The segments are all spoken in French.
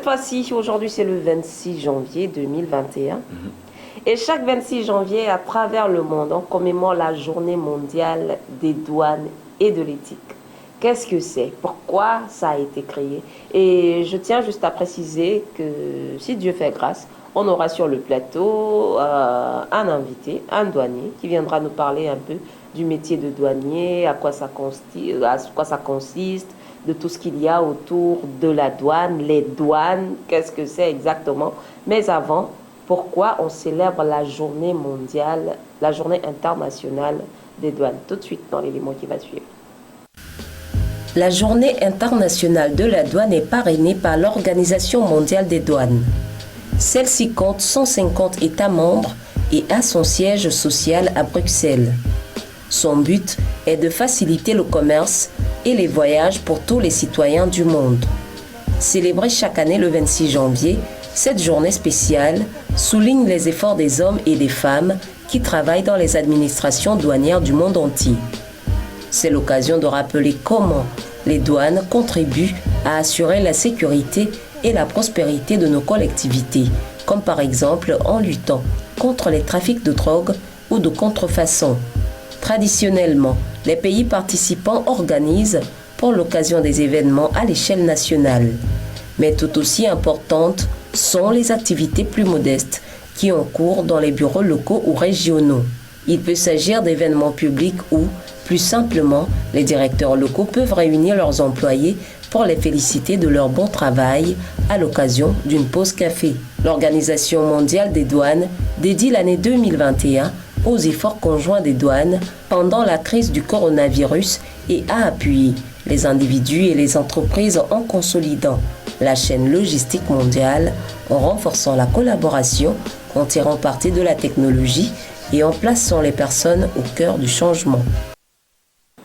cette fois-ci, aujourd'hui, c'est le 26 janvier 2021. Et chaque 26 janvier, à travers le monde, on commémore la journée mondiale des douanes et de l'éthique. Qu'est-ce que c'est? Pourquoi ça a été créé? Et je tiens juste à préciser que si Dieu fait grâce, on aura sur le plateau un invité, un douanier, qui viendra nous parler un peu du métier de douanier, à quoi ça consiste, de tout ce qu'il y a autour de la douane, les douanes, qu'est-ce que c'est exactement. Mais avant, pourquoi on célèbre la journée mondiale, la journée internationale des douanes? Tout de suite dans l'élément qui va suivre. La journée internationale de la douane est parrainée par l'Organisation mondiale des douanes. Celle-ci compte 150 États membres et a son siège social à Bruxelles. Son but est de faciliter le commerce et les voyages pour tous les citoyens du monde. Célébrée chaque année le 26 janvier, cette journée spéciale souligne les efforts des hommes et des femmes qui travaillent dans les administrations douanières du monde entier. C'est l'occasion de rappeler comment les douanes contribuent à assurer la sécurité et la prospérité de nos collectivités, comme par exemple en luttant contre les trafics de drogue ou de contrefaçon. Traditionnellement, les pays participants organisent pour l'occasion des événements à l'échelle nationale. Mais tout aussi importantes sont les activités plus modestes qui ont cours dans les bureaux locaux ou régionaux. Il peut s'agir d'événements publics où, plus simplement, les directeurs locaux peuvent réunir leurs employés pour les féliciter de leur bon travail à l'occasion d'une pause café. L'Organisation mondiale des douanes dédie l'année 2021 aux efforts conjoints des douanes pendant la crise du coronavirus et a appuyé les individus et les entreprises en consolidant la chaîne logistique mondiale, en renforçant la collaboration, en tirant parti de la technologie et en plaçant les personnes au cœur du changement.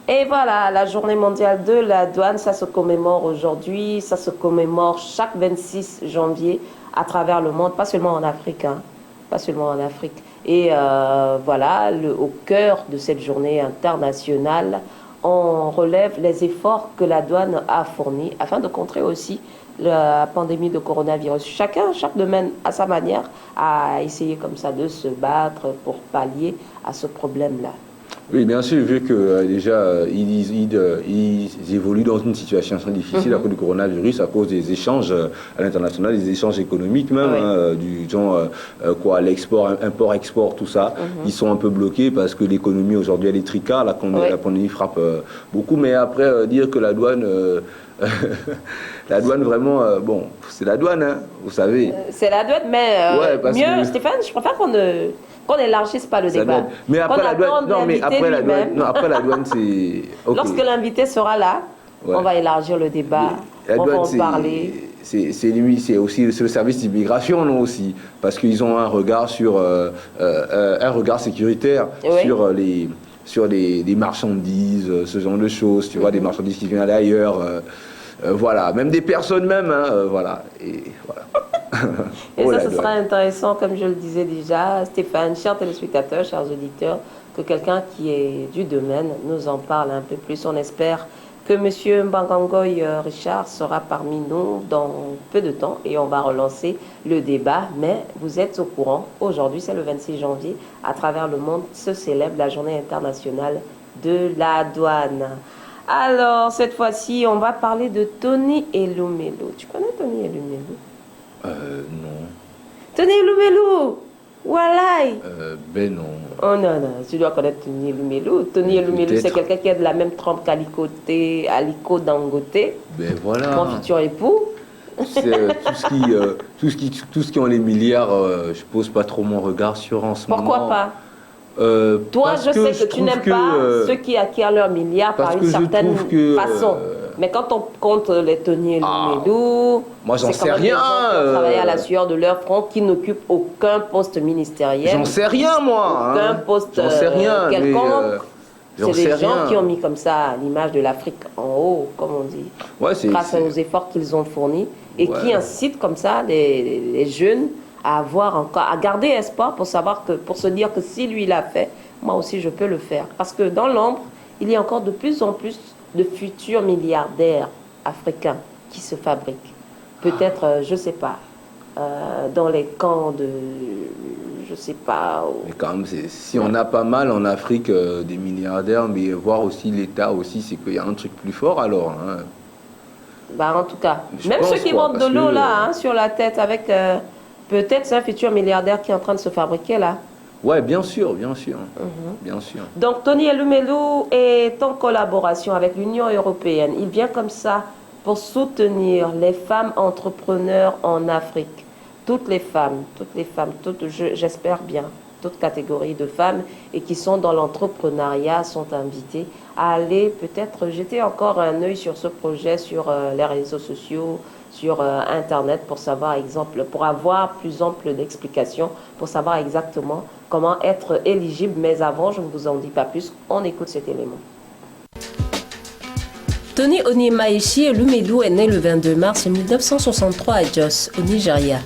Et voilà, la journée mondiale de la douane, ça se commémore aujourd'hui, ça se commémore chaque 26 janvier à travers le monde, pas seulement en Afrique, pas seulement en Afrique. Et voilà, au cœur de cette journée internationale, on relève les efforts que la douane a fournis afin de contrer aussi la pandémie de coronavirus. Chaque domaine à sa manière a essayé comme ça de se battre pour pallier à ce problème-là. Oui, bien sûr, vu que déjà ils évoluent dans une situation très difficile à cause du coronavirus, à cause des échanges à l'international, des échanges économiques même, du genre l'export, import-export, tout ça, ils sont un peu bloqués parce que l'économie aujourd'hui elle est tricard, la pandémie frappe beaucoup, mais après dire que la douane... la douane vraiment, bon, c'est la douane, vous savez. C'est la douane, mais mieux, Stéphane, je préfère qu'on n'élargisse pas le débat. Mais après la douane, après la douane, c'est... Okay. Lorsque l'invité sera là, on va élargir le débat, on va en parler. C'est aussi le service d'immigration, non aussi, parce qu'ils ont un regard sur un regard sécuritaire sur les marchandises, ce genre de choses, tu vois, des marchandises qui viennent d'ailleurs, voilà, même des personnes même, voilà, et voilà. Et ça, ce sera intéressant, comme je le disais déjà, Stéphane, chers téléspectateurs, chers auditeurs, que quelqu'un qui est du domaine nous en parle un peu plus. On espère que M. Mbangangoy Richard sera parmi nous dans peu de temps et on va relancer le débat. Mais vous êtes au courant, aujourd'hui c'est le 26 janvier, à travers le monde se célèbre la journée internationale de la douane. Alors, cette fois-ci, on va parler de Tony Elumelu. Tu connais Tony Elumelu? Non. Tony Elumelu, Walai. Ben non. Oh non, tu dois connaître Tony Elumelu. Tony Elumelu, c'est quelqu'un qui a de la même trempe qu'Aliko Dangote. Ben voilà. Mon futur époux. C'est tout ce qui ont les milliards, je pose pas trop mon regard sur en ce moment. Pourquoi pas? Toi, je sais que tu n'aimes pas ceux qui acquièrent leurs milliards par une certaine façon. Mais quand on compte les Tony Elumelu, moi j'en sais rien. Qui travaillent à la sueur de leur front, qui n'occupent aucun poste ministériel. J'en sais rien, moi. Aucun poste quelconque. C'est des gens qui ont mis comme ça l'image de l'Afrique en haut, comme on dit, grâce aux efforts qu'ils ont fournis et qui incitent comme ça les jeunes à garder espoir pour se dire que si lui l'a fait, moi aussi je peux le faire. Parce que dans l'ombre, il y a encore de plus en plus de futurs milliardaires africains qui se fabriquent. peut-être, je ne sais pas, dans les camps de... Je sais pas. Mais quand même, si on a pas mal en Afrique des milliardaires, mais voir aussi l'État aussi, c'est qu'il y a un truc plus fort alors. Hein. Bah, en tout cas, Je même pense, ceux qui quoi, montent de parce l'eau que, là, sur la tête avec peut-être c'est un futur milliardaire qui est en train de se fabriquer là. Ouais, bien sûr, bien sûr. Bien sûr. Donc Tony Elumelu est en collaboration avec l'Union européenne. Il vient comme ça pour soutenir les femmes entrepreneurs en Afrique. Toutes les femmes, j'espère bien, toutes catégories de femmes et qui sont dans l'entrepreneuriat sont invitées à aller peut-être jeter encore un œil sur ce projet, sur les réseaux sociaux, sur Internet pour savoir, exemple, pour avoir plus ample d'explications, pour savoir exactement comment être éligible. Mais avant, je ne vous en dis pas plus, on écoute cet élément. Tony Onyemaechi Elumelu est né le 22 mars 1963 à Jos, au Nigeria.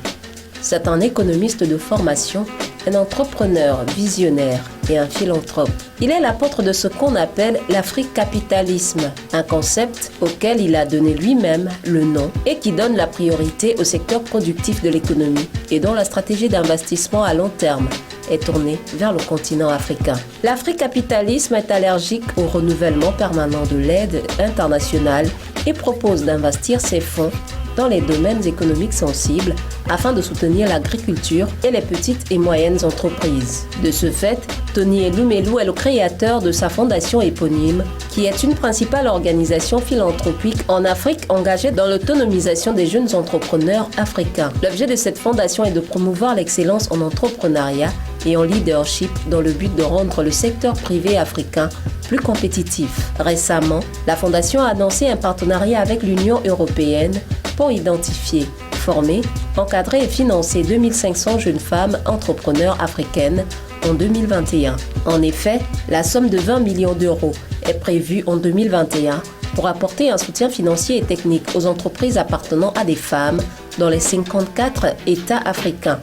C'est un économiste de formation, un entrepreneur visionnaire et un philanthrope. Il est l'apôtre de ce qu'on appelle l'africapitalisme, un concept auquel il a donné lui-même le nom et qui donne la priorité au secteur productif de l'économie et dont la stratégie d'investissement à long terme est tournée vers le continent africain. L'africapitalisme est allergique au renouvellement permanent de l'aide internationale et propose d'investir ses fonds dans les domaines économiques sensibles afin de soutenir l'agriculture et les petites et moyennes entreprises. De ce fait, Tony Elumelu est le créateur de sa fondation éponyme, qui est une principale organisation philanthropique en Afrique engagée dans l'autonomisation des jeunes entrepreneurs africains. L'objet de cette fondation est de promouvoir l'excellence en entrepreneuriat et en leadership dans le but de rendre le secteur privé africain plus compétitif. Récemment, la fondation a annoncé un partenariat avec l'Union européenne pour identifier, former, encadrer et financer 2500 jeunes femmes entrepreneurs africaines en 2021. En effet, la somme de 20 millions d'euros est prévue en 2021 pour apporter un soutien financier et technique aux entreprises appartenant à des femmes dans les 54 États africains,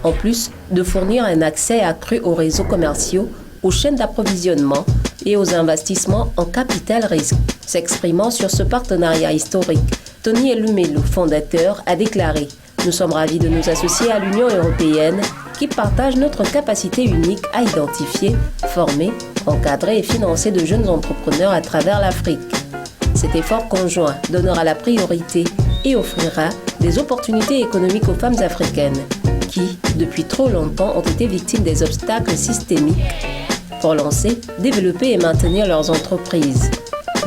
en plus de fournir un accès accru aux réseaux commerciaux, aux chaînes d'approvisionnement et aux investissements en capital risque. S'exprimant sur ce partenariat historique, Tony Elumelu, fondateur, a déclaré « Nous sommes ravis de nous associer à l'Union européenne qui partage notre capacité unique à identifier, former, encadrer et financer de jeunes entrepreneurs à travers l'Afrique. Cet effort conjoint donnera la priorité et offrira des opportunités économiques aux femmes africaines qui, depuis trop longtemps, ont été victimes des obstacles systémiques pour lancer, développer et maintenir leurs entreprises.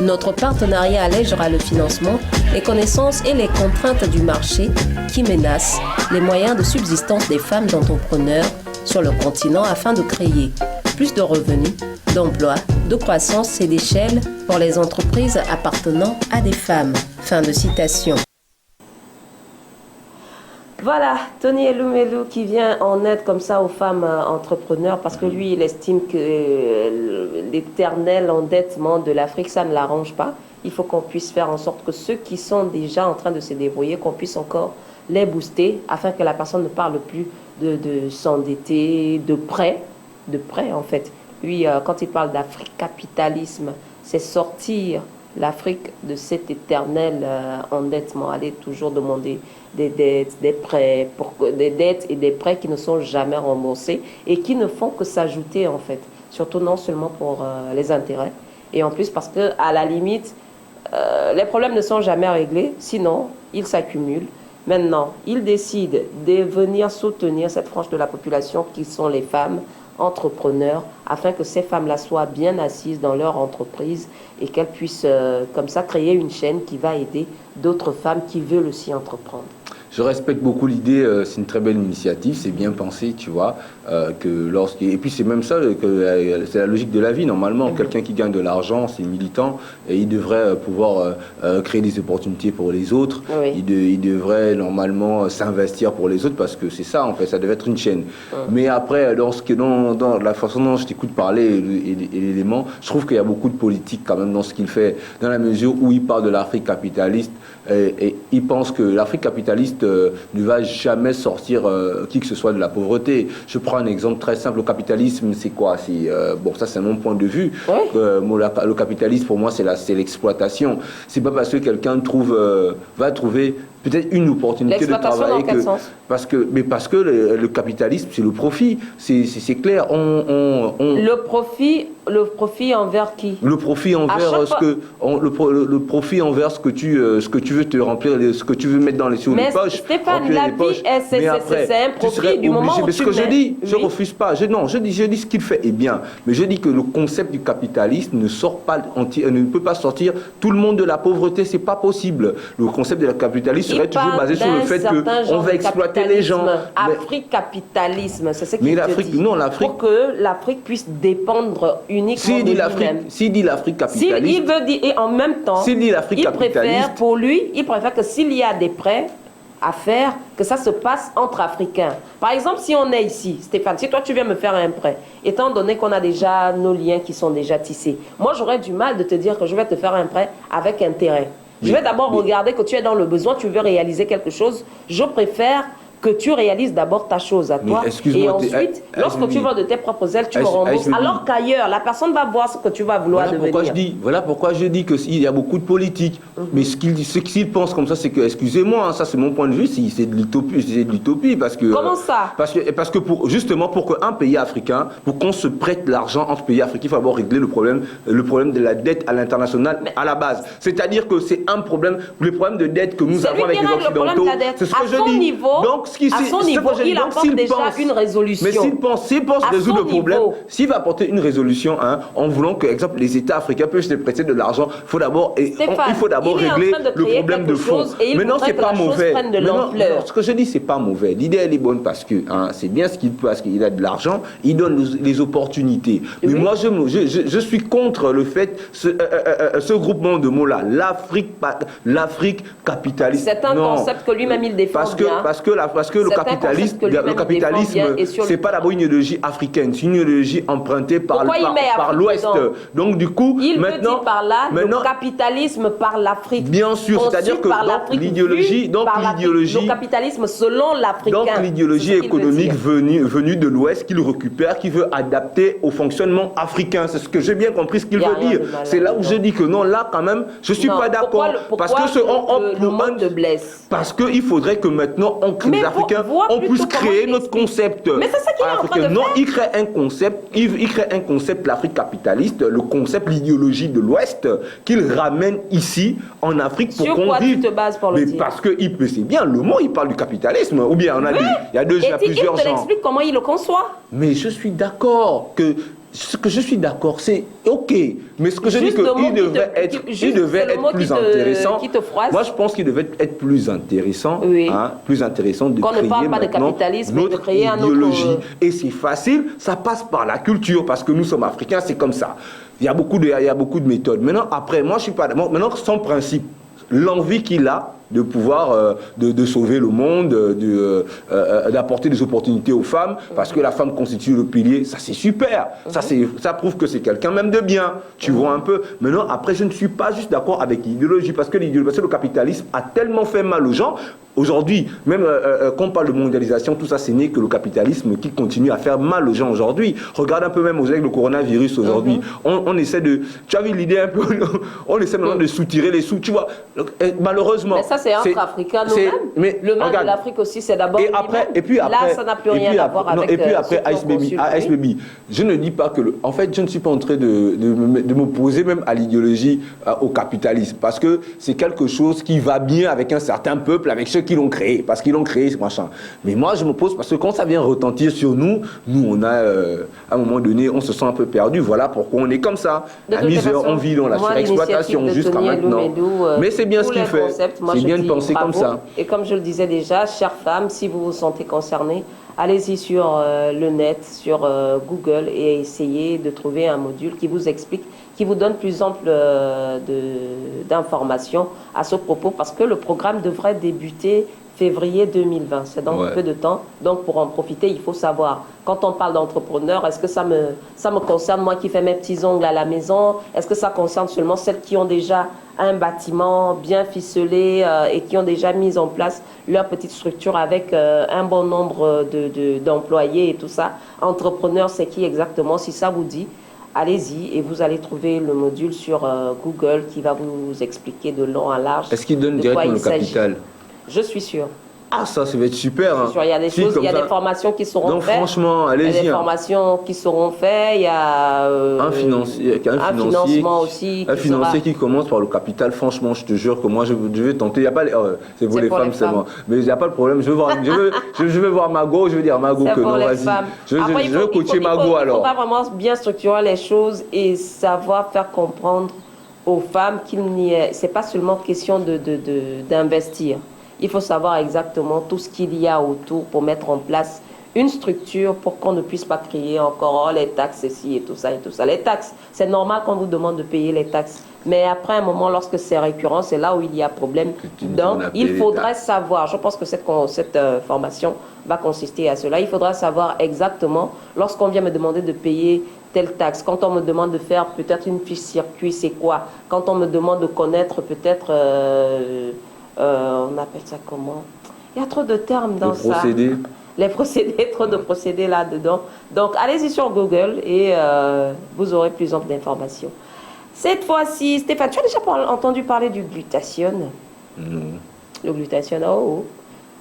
Notre partenariat allègera le financement, les connaissances et les contraintes du marché qui menacent les moyens de subsistance des femmes entrepreneurs sur le continent afin de créer plus de revenus, d'emplois, de croissance et d'échelle pour les entreprises appartenant à des femmes. » Fin de citation. Voilà, Tony Elumelu qui vient en aide comme ça aux femmes entrepreneurs parce que lui, il estime que l'éternel endettement de l'Afrique, ça ne l'arrange pas. Il faut qu'on puisse faire en sorte que ceux qui sont déjà en train de se débrouiller, qu'on puisse encore les booster afin que la personne ne parle plus de s'endetter, de prêt en fait. Lui, quand il parle d'africapitalisme, c'est sortir l'Afrique de cet éternel endettement, aller toujours demander des dettes, des prêts, des dettes et des prêts qui ne sont jamais remboursés et qui ne font que s'ajouter en fait, surtout non seulement pour les intérêts et en plus parce que à la limite les problèmes ne sont jamais réglés, sinon ils s'accumulent. Maintenant, ils décident de venir soutenir cette frange de la population qui sont les femmes entrepreneurs afin que ces femmes-là soient bien assises dans leur entreprise et qu'elles puissent comme ça créer une chaîne qui va aider d'autres femmes qui veulent aussi entreprendre. Je respecte beaucoup l'idée, c'est une très belle initiative, c'est bien pensé, tu vois, et puis c'est même ça, c'est la logique de la vie, normalement, quelqu'un qui gagne de l'argent, c'est militant, et il devrait pouvoir créer des opportunités pour les autres, oui. il devrait normalement s'investir pour les autres, parce que c'est ça, en fait, ça devait être une chaîne. Mais après, dans la façon dont je t'écoute parler et l'élément, je trouve qu'il y a beaucoup de politique quand même dans ce qu'il fait, dans la mesure où il parle de l'Afrique capitaliste, et il pense que l'Afrique capitaliste ne va jamais sortir qui que ce soit de la pauvreté. Je prends un exemple très simple. Le capitalisme, c'est quoi? Bon, ça c'est mon point de vue. Oui. Le capitalisme, pour moi, c'est l'exploitation. C'est pas parce que quelqu'un va trouver peut-être une opportunité de travailler. Dans quel sens? Parce que le capitalisme, c'est le profit. C'est clair. Le profit envers qui? Le profit envers le profit envers ce que tu veux te remplir, ce que tu veux mettre sur les poches. Stéphane, la vie, c'est un profit du moment où mais ce que je dis, je refuse pas. Je dis ce qu'il fait est bien. Mais je dis que le concept du capitalisme ne peut pas sortir tout le monde de la pauvreté. C'est pas possible. Le concept de la capitalisme serait toujours basé sur le fait qu'on va exploiter les gens. Afrique-capitalisme, c'est ce qu'il te dit. Non, l'Afrique. Pour que l'Afrique puisse dépendre uniquement de lui-même. S'il dit l'Afrique capitaliste. Il veut dire, et en même temps, il préfère que s'il y a des prêts à faire, que ça se passe entre Africains. Par exemple, si on est ici, Stéphane, si toi tu viens me faire un prêt, étant donné qu'on a déjà nos liens qui sont déjà tissés, moi j'aurais du mal de te dire que je vais te faire un prêt avec intérêt. Je vais d'abord regarder que tu es dans le besoin, tu veux réaliser quelque chose. Je préfère que tu réalises d'abord ta chose à toi. Et ensuite, lorsque tu vas de tes propres ailes, tu me rembourses. Alors qu'ailleurs, la personne va voir ce que tu vas vouloir devenir. Voilà pourquoi je dis qu'il y a beaucoup de politique. Mais ce qu'ils pensent comme ça, c'est que, excusez-moi, ça c'est mon point de vue, c'est de l'utopie. Parce que, comment ça? Parce que justement, pour qu'un pays africain, pour qu'on se prête l'argent entre pays africains, il faut d'abord régler le problème de la dette à l'international à la base. C'est-à-dire que c'est un problème, le problème de dette que nous avons avec les Occidentaux. C'est ce que je dis. Donc, à son niveau, il apporte déjà une résolution. Mais s'il pense résoudre le problème, s'il va apporter une résolution en voulant que, exemple, les États africains puissent se prêter de l'argent, il faut d'abord régler le problème de fond. Maintenant, c'est pas mauvais. Ce que je dis, c'est pas mauvais. L'idée, elle est bonne parce que c'est bien ce qu'il peut, parce qu'il a de l'argent, il donne les opportunités. Mais moi, je suis contre le fait, ce groupement de mots-là, l'Afrique capitaliste. C'est un concept que lui-même il défend bien. Parce que le capitalisme, c'est pas d'abord une idéologie africaine, c'est une idéologie empruntée par l'Ouest. Donc du coup, il veut dire par là, le capitalisme par l'Afrique. Bien sûr, c'est-à-dire que l'idéologie, le capitalisme selon l'Africain. Donc l'idéologie économique venue de l'Ouest qu'il récupère, qui veut adapter au fonctionnement africain. C'est ce que j'ai bien compris ce qu'il veut dire. C'est là où je dis que non, là quand même, je suis pas d'accord. Parce que le monde de blesse. Parce qu'il faudrait que maintenant les Africains, on puisse créer notre concept. Mais c'est ça qu'il est en train de faire. Non, il crée un concept, l'Afrique capitaliste, le concept, l'idéologie de l'Ouest, qu'il ramène ici, en Afrique, pour qu'on vive. Sur quoi tu te bases pour le dire? Parce que c'est bien, le mot, il parle du capitalisme. Ou bien, on a dit, il y a plusieurs genres. Il te l'explique comment il le conçoit. Mais je suis d'accord que... Ce que je suis d'accord, c'est OK. Mais ce que je dis qu'il devait être plus intéressant. Moi, je pense qu'il devait être plus intéressant. Oui. Plus intéressant de créer ne parle pas de capitalisme, mais de créer un autre idéologie. Et c'est facile, ça passe par la culture, parce que nous sommes africains, c'est comme ça. Il y a beaucoup de méthodes. Maintenant, après, moi, je suis pas... Maintenant, son principe, l'envie qu'il a de pouvoir de sauver le monde, d'apporter des opportunités aux femmes, parce que la femme constitue le pilier, ça c'est super, ça prouve que c'est quelqu'un même de bien, tu vois un peu. Maintenant, après, je ne suis pas juste d'accord avec l'idéologie, parce que le capitalisme a tellement fait mal aux gens. Aujourd'hui, même quand on parle de mondialisation, tout ça, c'est né que le capitalisme qui continue à faire mal aux gens aujourd'hui. Regarde un peu même avec le coronavirus aujourd'hui. On essaie de... Tu as vu l'idée un peu? On essaie maintenant de soutirer les sous, tu vois. Malheureusement... Mais ça, c'est entre Africains nous-mêmes. Le mal de l'Afrique aussi, c'est d'abord... Et puis après... Là, ça n'a plus rien à voir avec... Et puis après, Ice Baby, je ne dis pas que... En fait, je ne suis pas en train de m'opposer même à l'idéologie, au capitalisme, parce que c'est quelque chose qui va bien avec un certain peuple, avec ceux qui l'ont créé, parce qu'ils l'ont créé, ce machin. Mais moi, je me pose, parce que quand ça vient retentir sur nous, on a, à un moment donné, on se sent un peu perdu. Voilà pourquoi on est comme ça. La misère, on vit dans la surexploitation jusqu'à maintenant. Mais c'est bien ce qu'il fait. C'est bien de penser comme ça. Et comme je le disais déjà, chères femmes, si vous vous sentez concernées, allez-y sur le net, sur Google, et essayez de trouver un module qui vous explique, qui vous donne plus ample d'informations à ce propos, parce que le programme devrait débuter février 2020. C'est dans peu de temps. Donc, pour en profiter, il faut savoir, quand on parle d'entrepreneurs, est-ce que ça me concerne, moi qui fais mes petits ongles à la maison? Est-ce que ça concerne seulement celles qui ont déjà un bâtiment bien ficelé et qui ont déjà mis en place leur petite structure avec un bon nombre d'employés et tout ça? Entrepreneur, c'est qui exactement? Si ça vous dit, allez-y et vous allez trouver le module sur Google qui va vous expliquer de long à large. Est-ce qu'il donne directement le capital? Je suis sûre. Ah, ça va être super. Hein. Il y a des choses, il y a des formations qui seront donc, faites. Franchement, allez-y. Il y a des formations qui seront faites. Il y a un financement aussi. Un financier qui commence par le capital. Franchement, je te jure que moi, je vais tenter. Il y a pas c'est pour les femmes seulement. Mais il n'y a pas de problème. Je veux voir Mago. Je veux dire Mago que non, vas-y. Je veux coacher Mago alors. Il faut pas vraiment bien structurer les choses et savoir faire comprendre aux femmes qu'il n'y est. C'est pas seulement question d'investir. Il faut savoir exactement tout ce qu'il y a autour pour mettre en place une structure pour qu'on ne puisse pas crier encore les taxes, ceci et tout ça et tout ça. Les taxes, c'est normal qu'on vous demande de payer les taxes. Mais après un moment, lorsque c'est récurrent, c'est là où il y a problème. Donc, il faudrait savoir, je pense que cette formation va consister à cela, il faudra savoir exactement, lorsqu'on vient me demander de payer telle taxe, quand on me demande de faire peut-être une fiche circuit, c'est quoi? Quand on me demande de connaître peut-être... on appelle ça comment? Il y a trop de termes dans ça. Les procédés, trop de procédés là-dedans. Donc, allez-y sur Google et vous aurez plus d'informations. Cette fois-ci, Stéphane, tu as déjà entendu parler du glutathione? Le glutathione,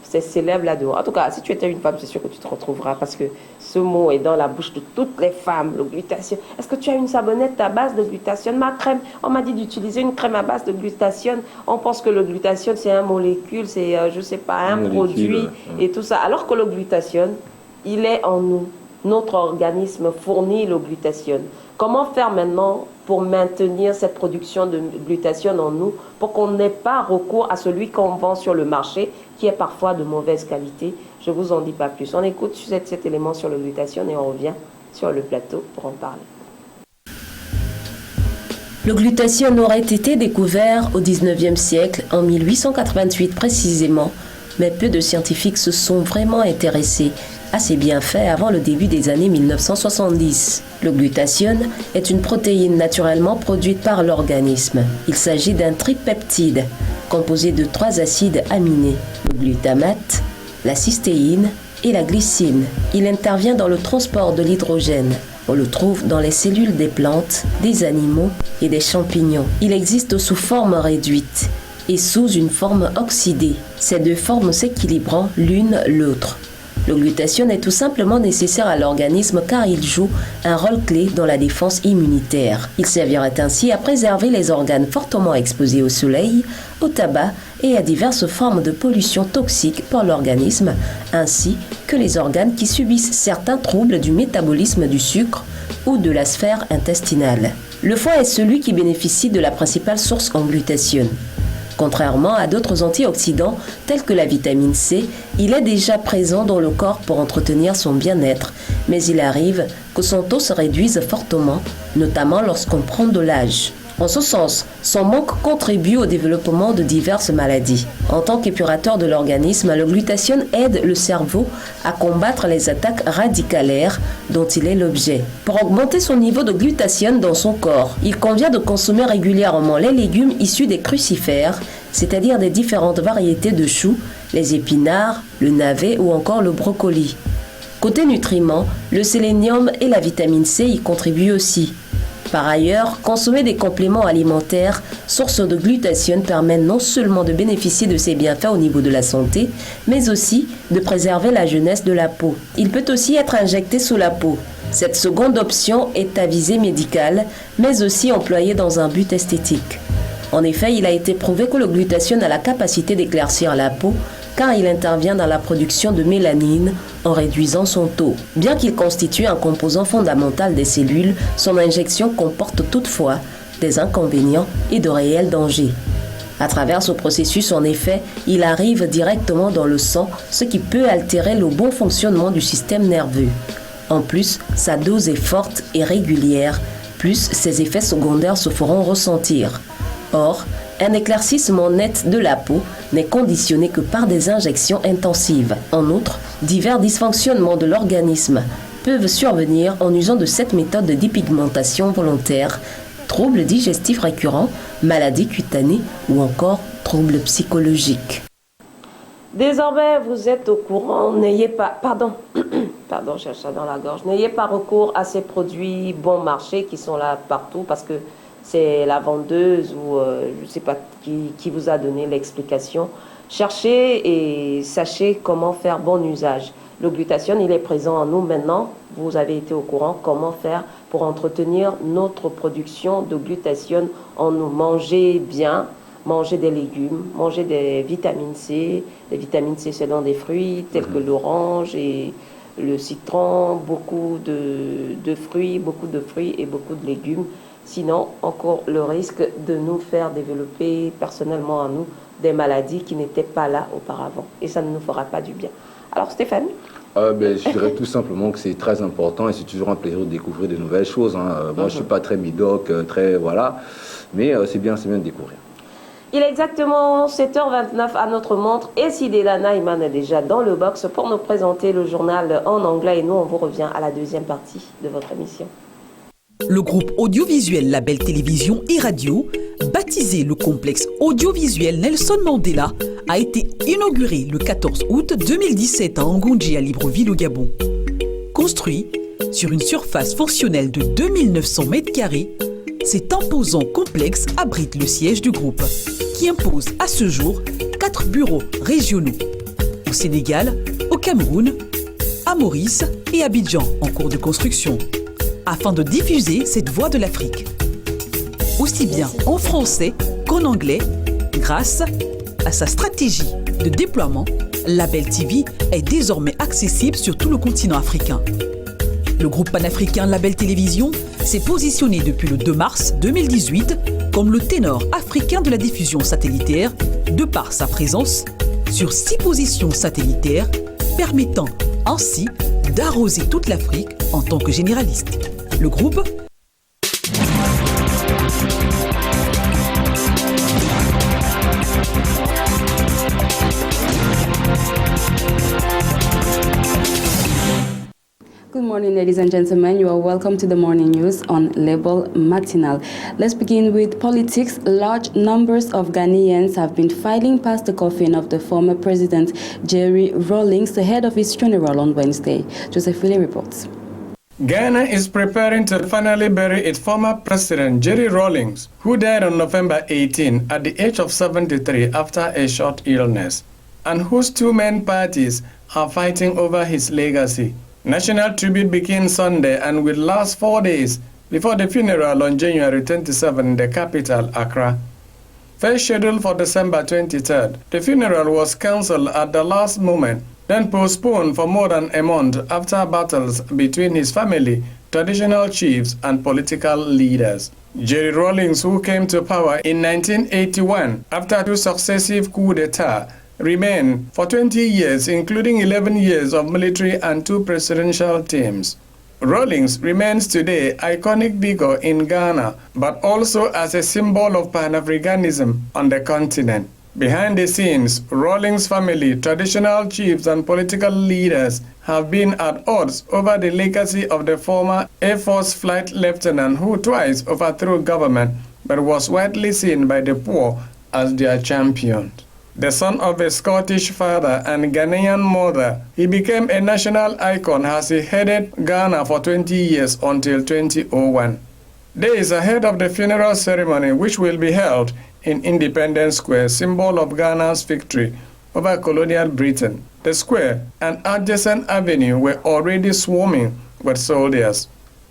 c'est célèbre là-dedans. En tout cas, si tu étais une femme, c'est sûr que tu te retrouveras parce que ce mot est dans la bouche de toutes les femmes, le glutathione. Est-ce que tu as une savonnette à base de glutathione? Ma crème, on m'a dit d'utiliser une crème à base de glutathione. On pense que le glutathione, c'est une molécule, c'est, je sais pas, un produit et tout ça. Alors que le glutathione, il est en nous. Notre organisme fournit le glutathione. Comment faire maintenant pour maintenir cette production de glutathione en nous pour qu'on n'ait pas recours à celui qu'on vend sur le marché qui est parfois de mauvaise qualité? Je ne vous en dis pas plus. On écoute cet élément sur le glutathione et on revient sur le plateau pour en parler. Le glutathione aurait été découvert au XIXe siècle, en 1888 précisément, mais peu de scientifiques se sont vraiment intéressés à ses bienfaits avant le début des années 1970. Le glutathione est une protéine naturellement produite par l'organisme. Il s'agit d'un tripeptide composé de 3 acides aminés, le glutamate, la cystéine et la glycine. Il intervient dans le transport de l'hydrogène. On le trouve dans les cellules des plantes, des animaux et des champignons. Il existe sous forme réduite et sous une forme oxydée, ces 2 formes s'équilibrant l'une l'autre. Le glutathione est tout simplement nécessaire à l'organisme car il joue un rôle clé dans la défense immunitaire. Il servirait ainsi à préserver les organes fortement exposés au soleil, au tabac et à diverses formes de pollution toxique pour l'organisme, ainsi que les organes qui subissent certains troubles du métabolisme du sucre ou de la sphère intestinale. Le foie est celui qui bénéficie de la principale source en glutathione. Contrairement à d'autres antioxydants tels que la vitamine C, il est déjà présent dans le corps pour entretenir son bien-être, mais il arrive que son taux se réduise fortement, notamment lorsqu'on prend de l'âge. En ce sens, son manque contribue au développement de diverses maladies. En tant qu'épurateur de l'organisme, le glutathione aide le cerveau à combattre les attaques radicalaires dont il est l'objet. Pour augmenter son niveau de glutathione dans son corps, il convient de consommer régulièrement les légumes issus des crucifères, c'est-à-dire des différentes variétés de choux, les épinards, le navet ou encore le brocoli. Côté nutriments, le sélénium et la vitamine C y contribuent aussi. Par ailleurs, consommer des compléments alimentaires, source de glutathione, permet non seulement de bénéficier de ses bienfaits au niveau de la santé, mais aussi de préserver la jeunesse de la peau. Il peut aussi être injecté sous la peau. Cette seconde option est à visée médicale, mais aussi employée dans un but esthétique. En effet, il a été prouvé que le glutathione a la capacité d'éclaircir la peau, car il intervient dans la production de mélanine en réduisant son taux. Bien qu'il constitue un composant fondamental des cellules, son injection comporte toutefois des inconvénients et de réels dangers. À travers ce processus, en effet, il arrive directement dans le sang, ce qui peut altérer le bon fonctionnement du système nerveux. En plus, sa dose est forte et régulière, plus ses effets secondaires se feront ressentir. Or, un éclaircissement net de la peau n'est conditionné que par des injections intensives. En outre, divers dysfonctionnements de l'organisme peuvent survenir en usant de cette méthode de dépigmentation volontaire, troubles digestifs récurrents, maladies cutanées ou encore troubles psychologiques. Désormais, vous êtes au courant, n'ayez pas... Pardon, j'ai ça dans la gorge. N'ayez pas recours à ces produits bon marché qui sont là partout parce que c'est la vendeuse ou je ne sais pas qui vous a donné l'explication Cherchez et sachez comment faire bon usage. Le glutathione, il est présent en nous maintenant. Vous avez été au courant comment faire pour entretenir notre production de glutathione en nous. Manger bien, manger des légumes, manger des vitamines C. Les vitamines C, c'est dans des fruits tels que l'orange et le citron, beaucoup de fruits et beaucoup de légumes. Sinon, encore le risque de nous faire développer personnellement à nous des maladies qui n'étaient pas là auparavant. Et ça ne nous fera pas du bien. Alors Stéphane? Je dirais tout simplement que c'est très important et c'est toujours un plaisir de découvrir de nouvelles choses. Moi, je ne suis pas très médoc, mais c'est bien de découvrir. Il est exactement 7h29 à notre montre et Sidélana Iman est déjà dans le box pour nous présenter le journal en anglais et nous, on vous revient à la deuxième partie de votre émission. Le groupe audiovisuel Label Télévision et Radio, baptisé le complexe audiovisuel Nelson Mandela, a été inauguré le 14 août 2017 à Angoundji, à Libreville, au Gabon. Construit sur une surface fonctionnelle de 2900 m², cet imposant complexe abrite le siège du groupe, qui impose à ce jour 4 bureaux régionaux au Sénégal, au Cameroun, à Maurice et à Abidjan en cours de construction, afin de diffuser cette voix de l'Afrique, aussi bien en français qu'en anglais, grâce à sa stratégie de déploiement. Label TV est désormais accessible sur tout le continent africain. Le groupe panafricain Label Télévision s'est positionné depuis le 2 mars 2018 comme le ténor africain de la diffusion satellitaire, de par sa présence sur 6 positions satellitaires, permettant ainsi d'arroser toute l'Afrique en tant que généraliste. Le groupe Good morning, ladies and gentlemen. You are welcome to the morning news on Label Matinal. Let's begin with politics. Large numbers of Ghanaians have been filing past the coffin of the former president, Jerry Rawlings, ahead of his funeral on Wednesday. Joseph Philly reports. Ghana is preparing to finally bury its former president, Jerry Rawlings, who died on November 18 at the age of 73 after a short illness, and whose two main parties are fighting over his legacy. National tribute begins Sunday and will last 4 days before the funeral on January 27 in the capital, Accra. First scheduled for December 23rd, the funeral was cancelled at the last moment, then postponed for more than a month after battles between his family, traditional chiefs, and political leaders. Jerry Rawlings, who came to power in 1981 after 2 successive coups d'etat, remained for 20 years, including 11 years of military and 2 presidential terms. Rawlings remains today iconic figure in Ghana, but also as a symbol of Pan-Africanism on the continent. Behind the scenes, Rawlings' family, traditional chiefs, and political leaders have been at odds over the legacy of the former Air Force flight lieutenant who twice overthrew government but was widely seen by the poor as their champion. The son of a Scottish father and Ghanaian mother, he became a national icon as he headed Ghana for 20 years until 2001. Days ahead of the funeral ceremony, which will be held in Independence Square, symbol of Ghana's victory over colonial Britain, the square and adjacent avenue were already swarming with soldiers.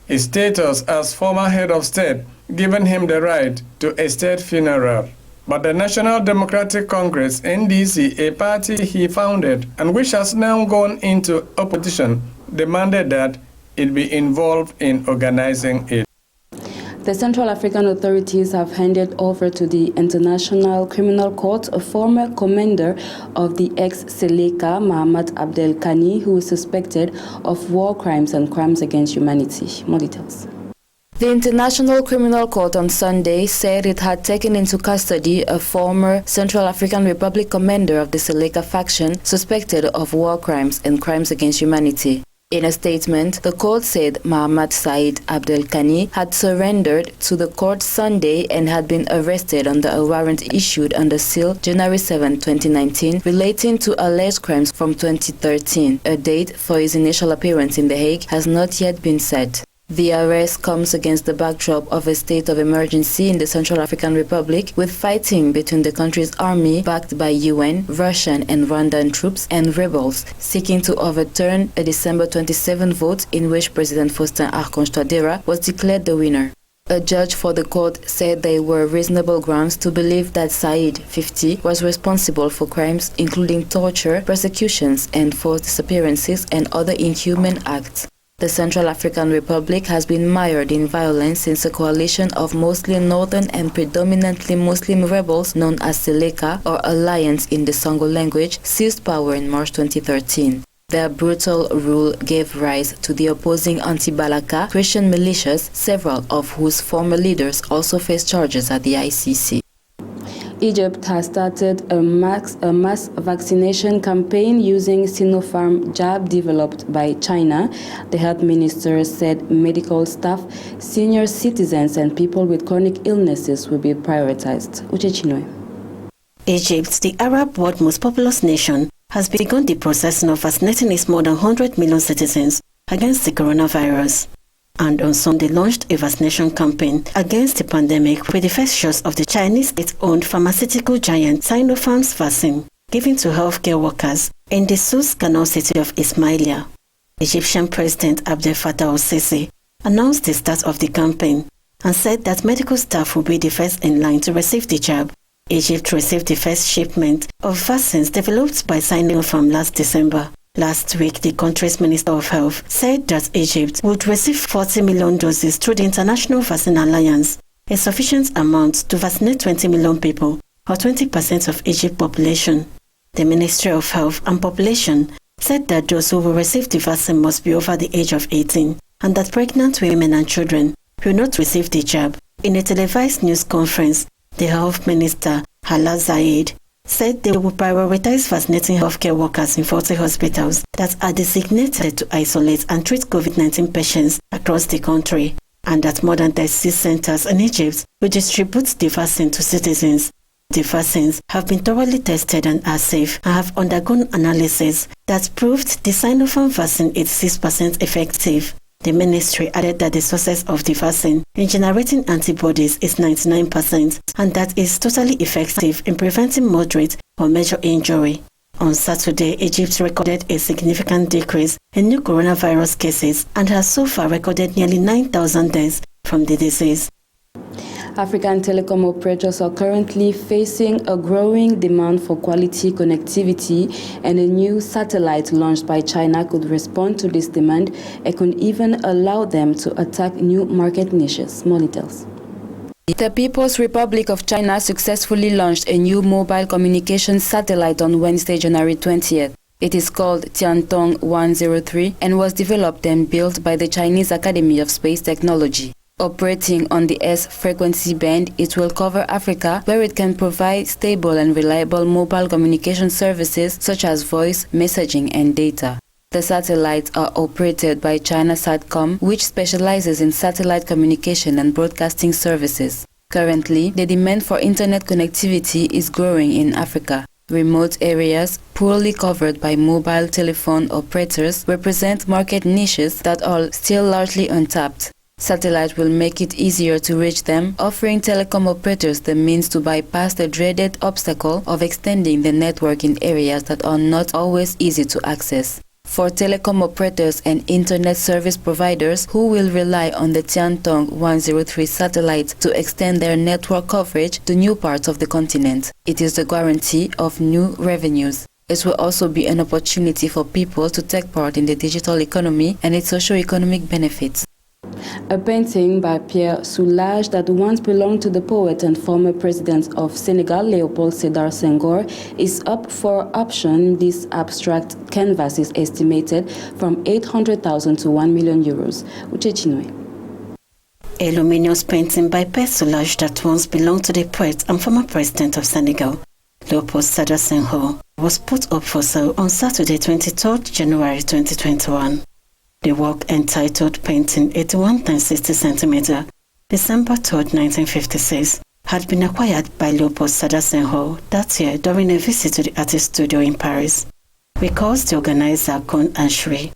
His status as former head of state given him the right to a state funeral. But the National Democratic Congress, NDC, a party he founded and which has now gone into opposition, demanded that it be involved in organizing it. The Central African authorities have handed over to the International Criminal Court a former commander of the ex-Seleka, Mohamed Abdel Kani, who is suspected of war crimes and crimes against humanity. More details. The International Criminal Court on Sunday said it had taken into custody a former Central African Republic commander of the Seleka faction suspected of war crimes and crimes against humanity. In a statement, the court said Mohamed Said Abdel Kani had surrendered to the court Sunday and had been arrested under a warrant issued under seal January 7, 2019, relating to alleged crimes from 2013. A date for his initial appearance in The Hague has not yet been set. The arrest comes against the backdrop of a state of emergency in the Central African Republic, with fighting between the country's army, backed by UN, Russian and Rwandan troops, and rebels seeking to overturn a December 27 vote in which President Faustin Archange Touadéra was declared the winner. A judge for the court said there were reasonable grounds to believe that Said, 50, was responsible for crimes including torture, persecutions, and forced disappearances and other inhuman acts. The Central African Republic has been mired in violence since a coalition of mostly northern and predominantly Muslim rebels known as Seleka, or Alliance in the Sango language, seized power in March 2013. Their brutal rule gave rise to the opposing anti-Balaka Christian militias, several of whose former leaders also face charges at the ICC. Egypt has started a mass vaccination campaign using Sinopharm jab developed by China. The health minister said medical staff, senior citizens, and people with chronic illnesses will be prioritized. Uche Chinwe. Egypt, the Arab world's most populous nation, has begun the process of vaccinating its more than 100 million citizens against the coronavirus. And on Sunday launched a vaccination campaign against the pandemic with the first shots of the Chinese state-owned pharmaceutical giant Sinopharm's vaccine given to healthcare workers in the Suez Canal city of Ismailia. Egyptian President Abdel Fattah al-Sisi announced the start of the campaign and said that medical staff will be the first in line to receive the jab. Egypt received the first shipment of vaccines developed by Sinopharm last December. Last week, the country's Minister of Health said that Egypt would receive 40 million doses through the International Vaccine Alliance, a sufficient amount to vaccinate 20 million people, or 20% of Egypt's population. The Ministry of Health and Population said that those who will receive the vaccine must be over the age of 18, and that pregnant women and children will not receive the jab. In a televised news conference, the Health Minister, Hala Zayed, said they will prioritize vaccinating healthcare workers in 40 hospitals that are designated to isolate and treat COVID-19 patients across the country, and that more than 36 centers in Egypt will distribute the vaccine to citizens. The vaccines have been thoroughly tested and are safe and have undergone analysis that proved the Sinopharm vaccine is 6% effective. The ministry added that the success of the vaccine in generating antibodies is 99% and that is totally effective in preventing moderate or major injury. On Saturday, Egypt recorded a significant decrease in new coronavirus cases and has so far recorded nearly 9,000 deaths from the disease. African telecom operators are currently facing a growing demand for quality connectivity, and a new satellite launched by China could respond to this demand and could even allow them to attack new market niches. More details. The People's Republic of China successfully launched a new mobile communications satellite on Wednesday, January 20th. It is called Tiantong 103 and was developed and built by the Chinese Academy of Space Technology. Operating on the S frequency band, it will cover Africa, where it can provide stable and reliable mobile communication services such as voice, messaging, and data. The satellites are operated by China Satcom, which specializes in satellite communication and broadcasting services. Currently, the demand for internet connectivity is growing in Africa. Remote areas, poorly covered by mobile telephone operators, represent market niches that are still largely untapped. Satellite will make it easier to reach them, offering telecom operators the means to bypass the dreaded obstacle of extending the network in areas that are not always easy to access. For telecom operators and internet service providers who will rely on the Tiantong 103 satellite to extend their network coverage to new parts of the continent, it is the guarantee of new revenues. It will also be an opportunity for people to take part in the digital economy and its socio-economic benefits. A painting by Pierre Soulages that once belonged to the poet and former president of Senegal, Léopold Sédar Senghor, is up for auction. This abstract canvas is estimated from 800,000 to 1 million euros. Uche Chinwe. A luminous painting by Pierre Soulages that once belonged to the poet and former president of Senegal, Léopold Sédar Senghor, was put up for sale on Saturday, 23rd January 2021. The work, entitled Painting 81 x 60 cm, December 3, 1956, had been acquired by Léopold Sédar Senghor that year during a visit to the artist studio in Paris, recalls the organizer Con Anshri.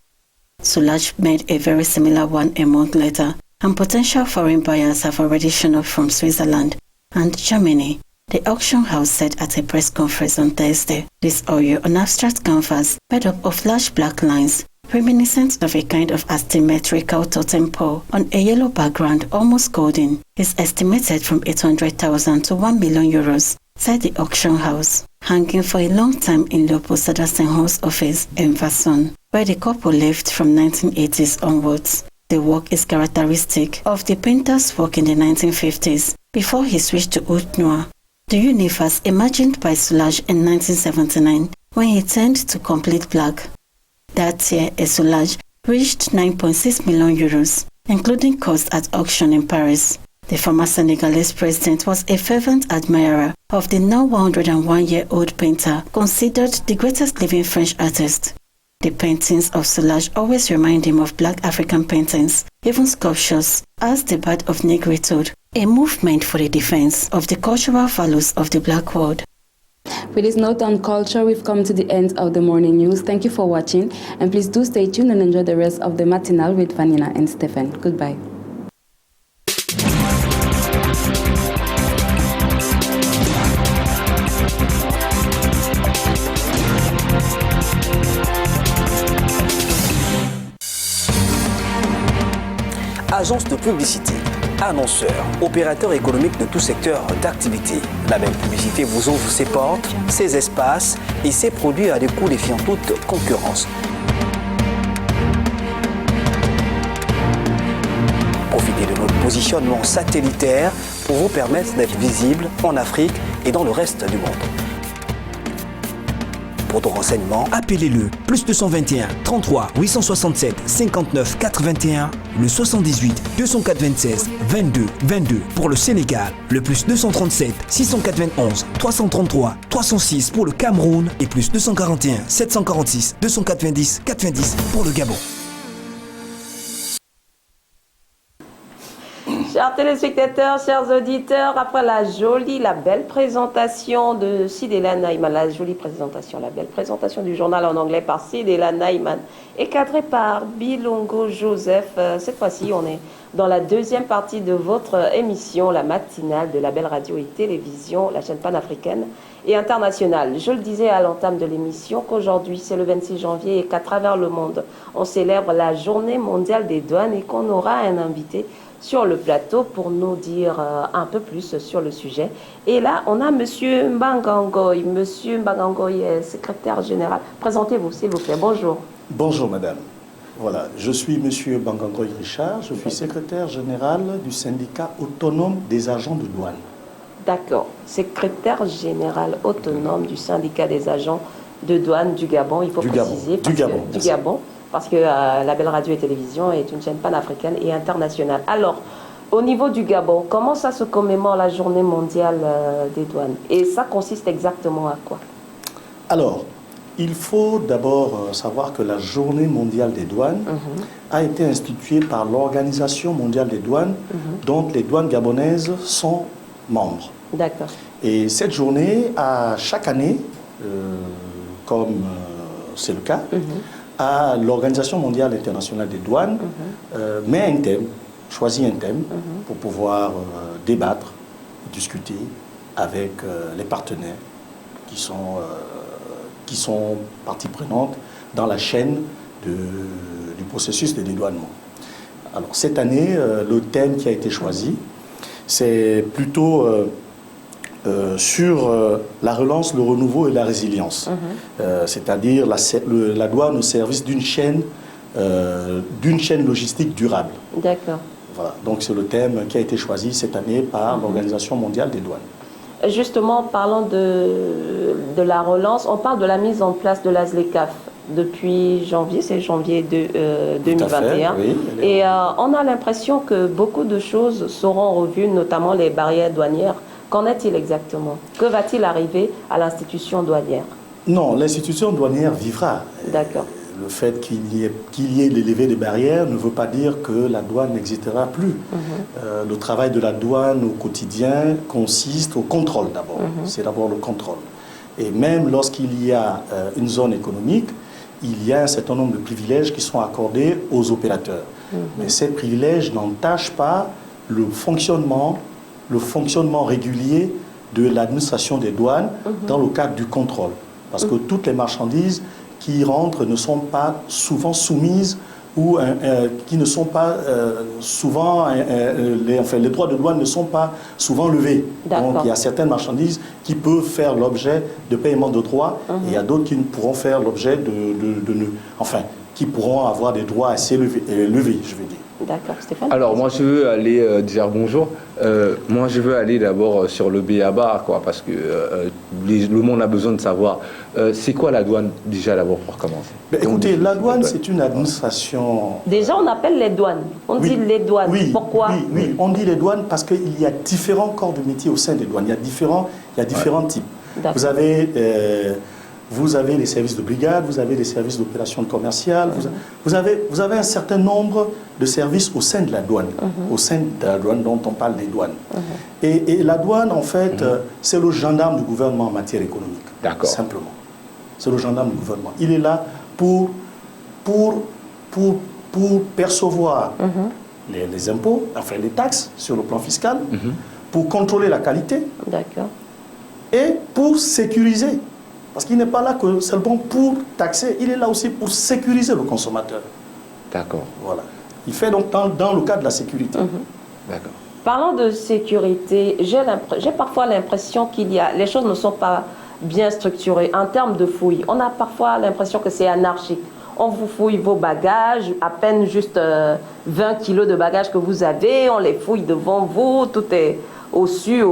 Soulage made a very similar one a month later, and potential foreign buyers have already shown up from Switzerland and Germany, the auction house said at a press conference on Thursday. This oil on abstract canvas, made up of large black lines, reminiscent of a kind of asymmetrical totem pole on a yellow background almost golden, is estimated from 800,000 to 1 million euros, said the auction house, hanging for a long time in Leopold Sédar Senghor's office in Vasson, where the couple lived from 1980s onwards. The work is characteristic of the painter's work in the 1950s, before he switched to Oud Noir. The universe imagined by Soulage in 1979, when he turned to complete black. That year, a Soulage reached 9.6 million euros, including costs at auction in Paris. The former Senegalese president was a fervent admirer of the now 101-year-old painter, considered the greatest living French artist. The paintings of Soulage always remind him of black African paintings, even sculptures, as the Bard of Negritude, a movement for the defense of the cultural values of the black world. With this note on culture, we've come to the end of the morning news. Thank you for watching, and please do stay tuned and enjoy the rest of the matinal with Vanina and Stephen. Goodbye. Agence de publicité, annonceurs, opérateurs économiques de tout secteur d'activité. La même publicité vous ouvre ses portes, ses espaces et ses produits à des coûts défiant toute concurrence. Profitez de notre positionnement satellitaire pour vous permettre d'être visible en Afrique et dans le reste du monde. Pour tout renseignement, appelez-le +221 33 867 59 81, le 78 204 26 22 22 pour le Sénégal, le +237 691 333 306 pour le Cameroun et +241 746 290 90 pour le Gabon. Chers téléspectateurs, chers auditeurs, après la belle présentation de Sidela Naïman, la belle présentation du journal en anglais par Sidela Naïman et cadré par Bilongo Joseph, cette fois-ci on est dans la deuxième partie de votre émission, la matinale de la belle radio et télévision, la chaîne panafricaine et internationale. Je le disais à l'entame de l'émission qu'aujourd'hui c'est le 26 janvier et qu'à travers le monde on célèbre la journée mondiale des douanes et qu'on aura un invité sur le plateau pour nous dire un peu plus sur le sujet. Et là, on a Monsieur Mbangangoy. Monsieur Mbangangoy est secrétaire général. Présentez-vous, s'il vous plaît. Bonjour. Bonjour, madame. Voilà, je suis Monsieur Mbangangoy Richard. Je suis secrétaire général du syndicat autonome des agents de douane. D'accord. Secrétaire général autonome du syndicat des agents de douane du Gabon. Il faut préciser. Du Gabon. Parce que la belle radio et télévision est une chaîne panafricaine et internationale. Alors, au niveau du Gabon, comment ça se commémore la journée mondiale des douanes? Et ça consiste exactement à quoi? Alors, il faut d'abord savoir que la journée mondiale des douanes a été instituée par l'Organisation mondiale des douanes, dont les douanes gabonaises sont membres. D'accord. Et cette journée, chaque année, comme c'est le cas, l'Organisation mondiale internationale des douanes met un thème, choisit un thème pour pouvoir débattre, discuter avec les partenaires qui sont partie prenante dans la chaîne du processus de dédouanement. Alors cette année, le thème qui a été choisi, c'est plutôt sur la relance, le renouveau et la résilience, c'est-à-dire la douane au service d'une chaîne logistique durable. D'accord. Voilà. Donc c'est le thème qui a été choisi cette année par l'Organisation mondiale des douanes. Justement, parlant de la relance, on parle de la mise en place de la ZLECAf depuis janvier, c'est janvier 2021. Oui, et on a l'impression que beaucoup de choses seront revues, notamment les barrières douanières. Qu'en est-il exactement? Que va-t-il arriver à l'institution douanière? Non, l'institution douanière vivra. D'accord. Le fait qu'il y ait l'élevé des barrières ne veut pas dire que la douane n'existera plus. Le travail de la douane au quotidien consiste au contrôle d'abord. C'est d'abord le contrôle. Et même lorsqu'il y a une zone économique, il y a un certain nombre de privilèges qui sont accordés aux opérateurs. Mais ces privilèges n'entachent pas le fonctionnement régulier de l'administration des douanes dans le cadre du contrôle. Parce que toutes les marchandises qui rentrent ne sont pas souvent soumises ou qui ne sont pas souvent, les droits de douane ne sont pas souvent levés. Donc il y a certaines marchandises qui peuvent faire l'objet de paiement de droits et il y a d'autres qui ne pourront faire l'objet qui pourront avoir des droits assez levés, je veux dire. D'accord, Stéphane. Alors moi je veux aller dire bonjour. Moi je veux aller d'abord sur le b.a.-ba, parce que le monde a besoin de savoir c'est quoi la douane déjà d'abord pour commencer. Écoutez, la douane c'est une administration. Déjà on appelle les douanes. On dit les douanes. Pourquoi? Oui, on dit les douanes parce qu'il y a différents corps de métier au sein des douanes. Il y a différents types. Vous avez les services de brigade, vous avez les services d'opération commerciale, vous avez un certain nombre de services au sein de la douane, au sein de la douane dont on parle des douanes. Et la douane, en fait, c'est le gendarme du gouvernement en matière économique. D'accord. Simplement. C'est le gendarme du gouvernement. Il est là pour percevoir les impôts, enfin les taxes sur le plan fiscal, pour contrôler la qualité et pour sécuriser. Parce qu'il n'est pas là que seulement pour taxer, il est là aussi pour sécuriser le consommateur. D'accord. Voilà. Il fait donc dans le cadre de la sécurité. D'accord. Parlant de sécurité, j'ai parfois l'impression les choses ne sont pas bien structurées en termes de fouilles. On a parfois l'impression que c'est anarchique. On vous fouille vos bagages, à peine juste 20 kilos de bagages que vous avez, on les fouille devant vous, tout est au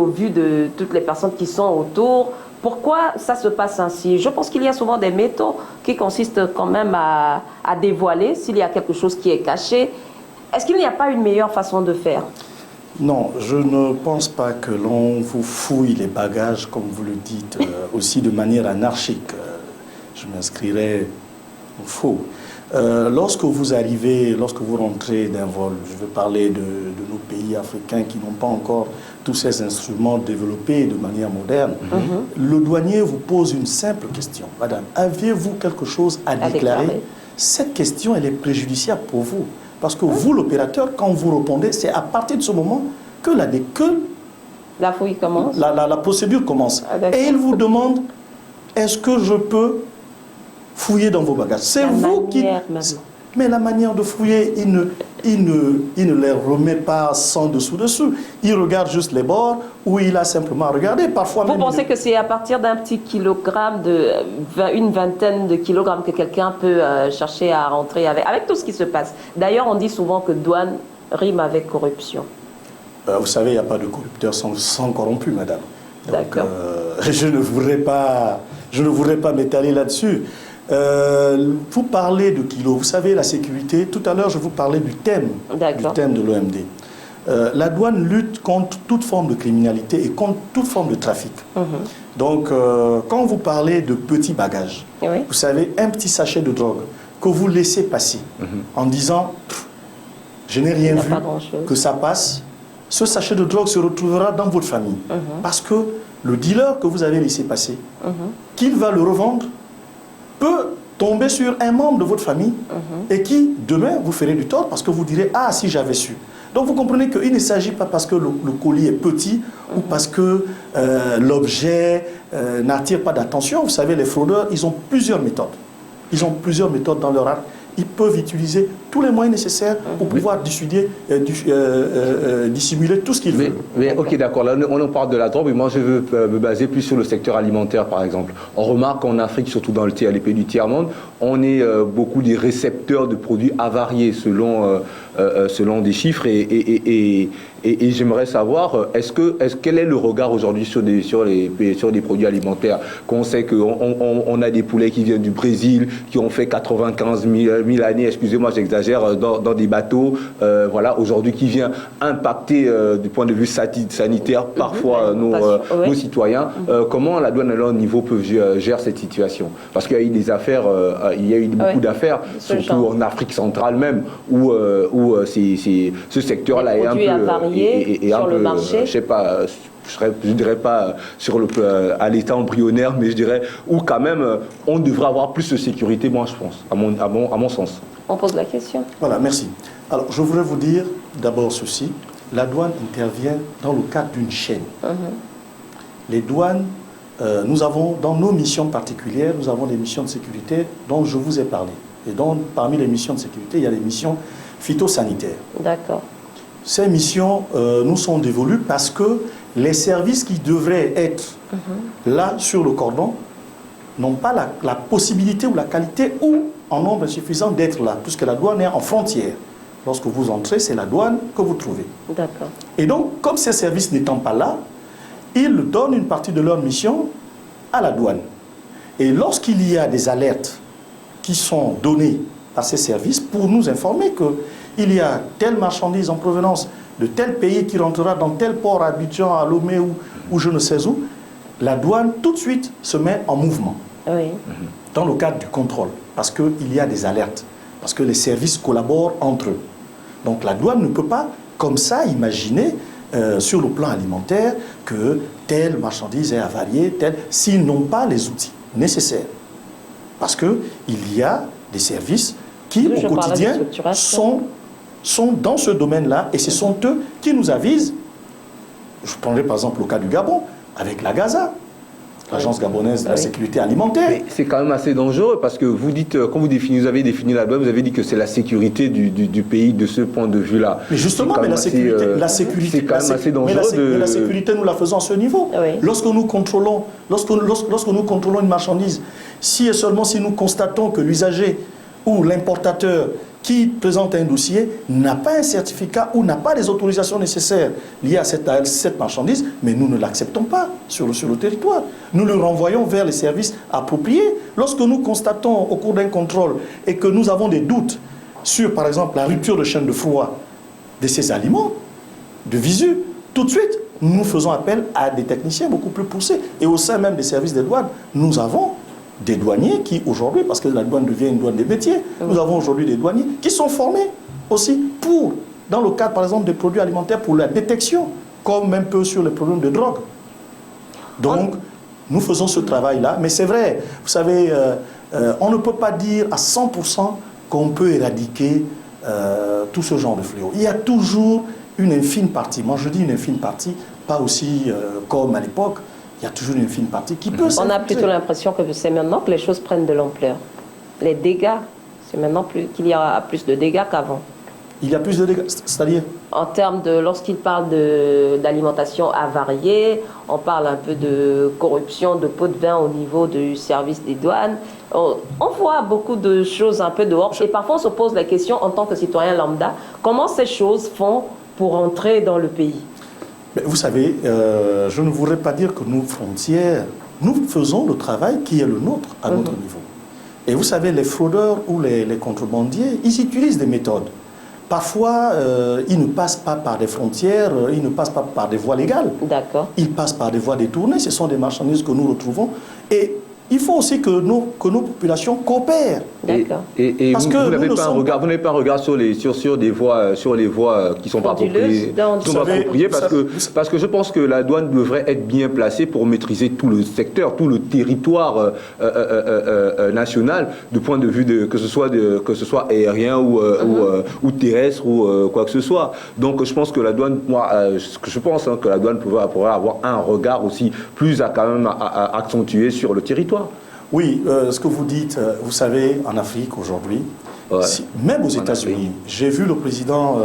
vu de toutes les personnes qui sont autour. Pourquoi ça se passe ainsi? Je pense qu'il y a souvent des méthodes qui consistent quand même à dévoiler s'il y a quelque chose qui est caché. Est-ce qu'il n'y a pas une meilleure façon de faire? Non, je ne pense pas que l'on vous fouille les bagages, comme vous le dites, aussi de manière anarchique. Je m'inscrirais au faux. Lorsque vous rentrez d'un vol, je veux parler de nos pays africains qui n'ont pas encore tous ces instruments développés de manière moderne, le douanier vous pose une simple question. Madame, avez-vous quelque chose à déclarer? Cette question, elle est préjudiciable pour vous. Parce que vous, l'opérateur, quand vous répondez, c'est à partir de ce moment que la fouille commence. La procédure commence. Et il vous demande, est-ce que je peux fouiller dans vos bagages? C'est vous qui... Mais la manière de fouiller, il ne les remet pas sans dessous. Il regarde juste les bords ou il a simplement regardé. Parfois vous pensez que c'est à partir d'un petit kilogramme, une vingtaine de kilogrammes que quelqu'un peut chercher à rentrer avec tout ce qui se passe? D'ailleurs, on dit souvent que douane rime avec corruption. Vous savez, il n'y a pas de corrupteur sans corrompu, madame. D'accord. Je ne voudrais pas m'étaler là-dessus. Vous parlez de kilos, vous savez, la sécurité. Tout à l'heure, je vous parlais du thème de l'OMD. La douane lutte contre toute forme de criminalité et contre toute forme de trafic. Donc, quand vous parlez de petits bagages, vous savez, un petit sachet de drogue que vous laissez passer en disant « je n'ai rien vu, que ça passe », ce sachet de drogue se retrouvera dans votre famille. Parce que le dealer que vous avez laissé passer, qu'il va le revendre, peut tomber sur un membre de votre famille et qui, demain, vous ferez du tort parce que vous direz « Ah, si j'avais su ». Donc, vous comprenez qu'il ne s'agit pas parce que le colis est petit ou parce que l'objet n'attire pas d'attention. Vous savez, les fraudeurs, ils ont plusieurs méthodes. Ils ont plusieurs méthodes dans leur art. Ils peuvent utiliser tous les moyens nécessaires pour pouvoir dissimuler tout ce qu'ils veulent. Mais ok, d'accord, là on en parle de la drogue, mais moi je veux me baser plus sur le secteur alimentaire par exemple. On remarque qu'en Afrique, surtout dans les pays du tiers-monde, on est beaucoup des récepteurs de produits avariés selon des chiffres et j'aimerais savoir, quel est le regard aujourd'hui sur des produits alimentaires? Qu'on sait qu'on a des poulets qui viennent du Brésil, qui ont fait 95 000 années, excusez-moi j'exagère, dans des bateaux, aujourd'hui qui vient impacter du point de vue sanitaire parfois nos citoyens. Comment la douane à leur niveau peut gérer cette situation? Parce qu'il y a eu des affaires, beaucoup d'affaires, surtout en Afrique centrale même, où ce secteur-là est un peu... sur le marché. Je sais pas, je ne dirais pas à l'état embryonnaire, mais je dirais où quand même on devrait avoir plus de sécurité, moi je pense, à mon sens. On pose la question. Voilà, merci. Alors, je voudrais vous dire d'abord ceci. La douane intervient dans le cadre d'une chaîne. Les douanes, nous avons, dans nos missions particulières, nous avons des missions de sécurité dont je vous ai parlé. Et donc, parmi les missions de sécurité, il y a les missions phytosanitaires. D'accord. Ces missions nous sont dévolues parce que les services qui devraient être là sur le cordon n'ont pas la possibilité ou la qualité ou en nombre suffisant d'être là, puisque la douane est en frontière. Lorsque vous entrez, c'est la douane que vous trouvez. D'accord. Et donc, comme ces services n'étant pas là, ils donnent une partie de leur mission à la douane. Et lorsqu'il y a des alertes qui sont données par ces services pour nous informer qu'il y a telle marchandise en provenance de tel pays qui rentrera dans tel port à Abidjan, à Lomé ou je ne sais où, la douane tout de suite se met en mouvement. Oui. Dans le cadre du contrôle, parce qu'il y a des alertes, parce que les services collaborent entre eux. Donc la douane ne peut pas, comme ça, imaginer sur le plan alimentaire que telle marchandise est avariée, s'ils n'ont pas les outils nécessaires. Parce qu'il y a des services qui, au quotidien, sont dans ce domaine-là, et ce sont eux qui nous avisent. Je prendrai par exemple le cas du Gabon, avec la Gaza, l'Agence gabonaise de la sécurité alimentaire. Mais c'est quand même assez dangereux parce que vous dites, quand vous avez défini la douane, vous avez dit que c'est la sécurité du pays de ce point de vue-là. Mais justement, la sécurité, c'est quand même assez dangereux. Mais la sécurité, nous la faisons à ce niveau. Oui. Lorsque nous contrôlons une marchandise, si et seulement si nous constatons que l'usager ou l'importateur qui présente un dossier n'a pas un certificat ou n'a pas les autorisations nécessaires liées à cette marchandise, mais nous ne l'acceptons pas sur le territoire. Nous le renvoyons vers les services appropriés. Lorsque nous constatons au cours d'un contrôle et que nous avons des doutes sur, par exemple, la rupture de chaîne de froid de ces aliments, de visu, tout de suite, nous faisons appel à des techniciens beaucoup plus poussés. Et au sein même des services des douanes, nous avons des douaniers qui aujourd'hui, parce que la douane devient une douane des métiers, nous avons aujourd'hui des douaniers qui sont formés aussi dans le cadre par exemple des produits alimentaires pour la détection, comme un peu sur les problèmes de drogue. Donc, nous faisons ce travail-là, mais c'est vrai, vous savez, on ne peut pas dire à 100% qu'on peut éradiquer tout ce genre de fléau. Il y a toujours une infime partie, moi je dis une infime partie, pas aussi comme à l'époque, il y a toujours une fine partie qui peut s'infiltrer. On a plutôt l'impression que c'est maintenant que les choses prennent de l'ampleur. Les dégâts, c'est maintenant qu'il y a plus de dégâts qu'avant. Il y a plus de dégâts, c'est-à-dire? En termes de, lorsqu'il parle d'alimentation avariée, on parle un peu de corruption, de pots de vin au niveau du service des douanes. On voit beaucoup de choses un peu dehors. Et parfois, on se pose la question, en tant que citoyen lambda, comment ces choses font pour entrer dans le pays? Mais vous savez, je ne voudrais pas dire que nos frontières, nous faisons le travail qui est le nôtre, à notre niveau. Et vous savez, les fraudeurs ou les contrebandiers, ils utilisent des méthodes. Parfois, ils ne passent pas par des frontières, ils ne passent pas par des voies légales. D'accord. Ils passent par des voies détournées, ce sont des marchandises que nous retrouvons. Et il faut aussi que nos populations coopèrent. D'accord. Et vous n'avez pas un regard sur les voies qui ne sont pas appropriées, parce que je pense que la douane devrait être bien placée pour maîtriser tout le secteur, tout le territoire national, du point de vue que ce soit aérien ou terrestre ou quoi que ce soit. Donc je pense que la douane, que la douane pourrait avoir un regard aussi plus à accentuer sur le territoire. Oui, ce que vous dites, vous savez, en Afrique aujourd'hui, même aux États-Unis, j'ai vu le président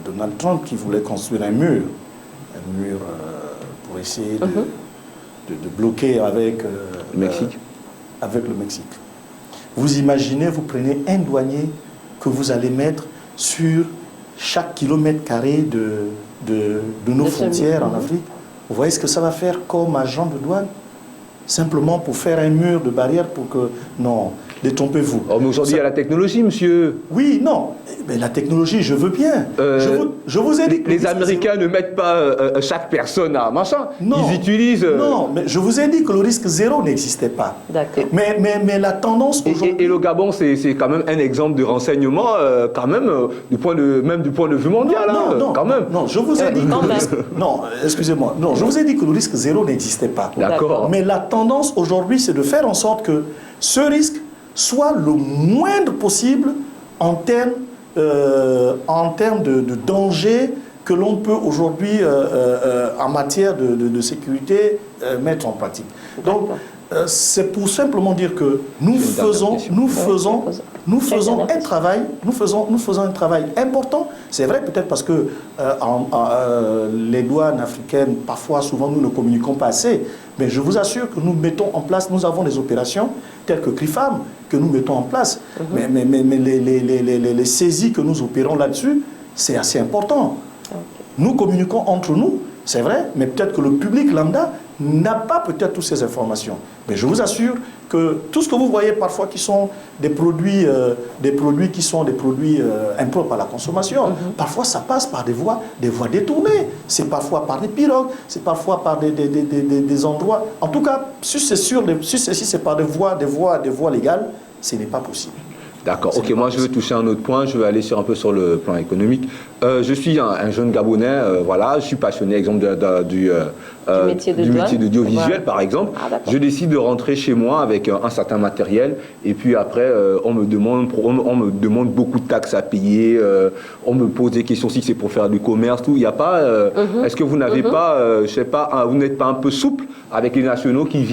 Donald Trump qui voulait construire un mur pour essayer de bloquer avec le Mexique. Avec le Mexique. Vous imaginez, vous prenez un douanier que vous allez mettre sur chaque kilomètre carré de nos frontières en Afrique. Vous voyez ce que ça va faire comme agent de douane? simplement pour faire un mur de barrière pour que... Non, détrompez-vous. Oh, mais aujourd'hui, il y a la technologie, monsieur. Oui, non. Mais la technologie, je veux bien. Je vous ai dit... Les Américains ne mettent pas chaque personne à machin. Non. Ils utilisent... Non, mais je vous ai dit que le risque zéro n'existait pas. D'accord. Mais la tendance aujourd'hui... Et le Gabon, c'est quand même un exemple de renseignement, quand même, du point de vue mondial. Non, quand même. Non, je vous ai dit que le risque... Non, excusez-moi. Non, je vous ai dit que le risque zéro n'existait pas. D'accord. Mais la tendance aujourd'hui, c'est de faire en sorte que ce risque soit le moindre possible en termes de danger que l'on peut aujourd'hui, en matière de sécurité, mettre en pratique. Donc, c'est pour simplement dire que nous faisons un travail important. C'est vrai peut-être parce que les douanes africaines, parfois, souvent, nous ne communiquons pas assez. Mais je vous assure que nous mettons en place, nous avons des opérations telles que CRIFAM que nous mettons en place. Mais les saisies que nous opérons là-dessus, c'est assez important. Nous communiquons entre nous, c'est vrai, mais peut-être que le public lambda n'a pas peut-être toutes ces informations. Mais je vous assure que tout ce que vous voyez parfois qui sont des produits impropres à la consommation, parfois ça passe par des voies détournées. C'est parfois par des pirogues, c'est parfois par des endroits. En tout cas, si c'est par des voies légales, ce n'est pas possible. D'accord, ok, moi je veux toucher un autre point, je vais aller un peu sur le plan économique. Je suis un jeune Gabonais, voilà, je suis passionné, exemple, du métier d'audiovisuel, par exemple. Je décide de rentrer chez moi avec un certain matériel, et puis après, on me demande beaucoup de taxes à payer, on me pose des questions si c'est pour faire du commerce, tout. Il n'y a pas, est-ce que vous n'avez pas, je sais pas, vous n'êtes pas un peu souple avec les nationaux qui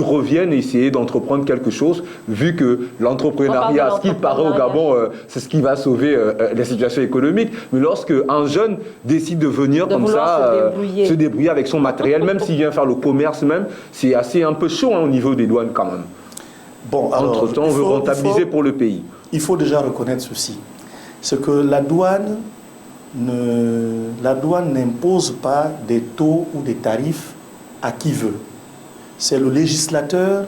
reviennent essayer d'entreprendre quelque chose, vu que l'entrepreneuriat, ce qu'il paraît au Gabon, c'est ce qui va sauver la situation économique. Mais lorsque un jeune décide de venir comme ça, se débrouiller avec son matériel, même s'il vient faire le commerce même, c'est assez un peu chaud au niveau des douanes quand même. Bon, entre-temps, on veut rentabiliser pour le pays. Il faut déjà reconnaître ceci. C'est que la douane n'impose pas des taux ou des tarifs à qui veut. C'est le législateur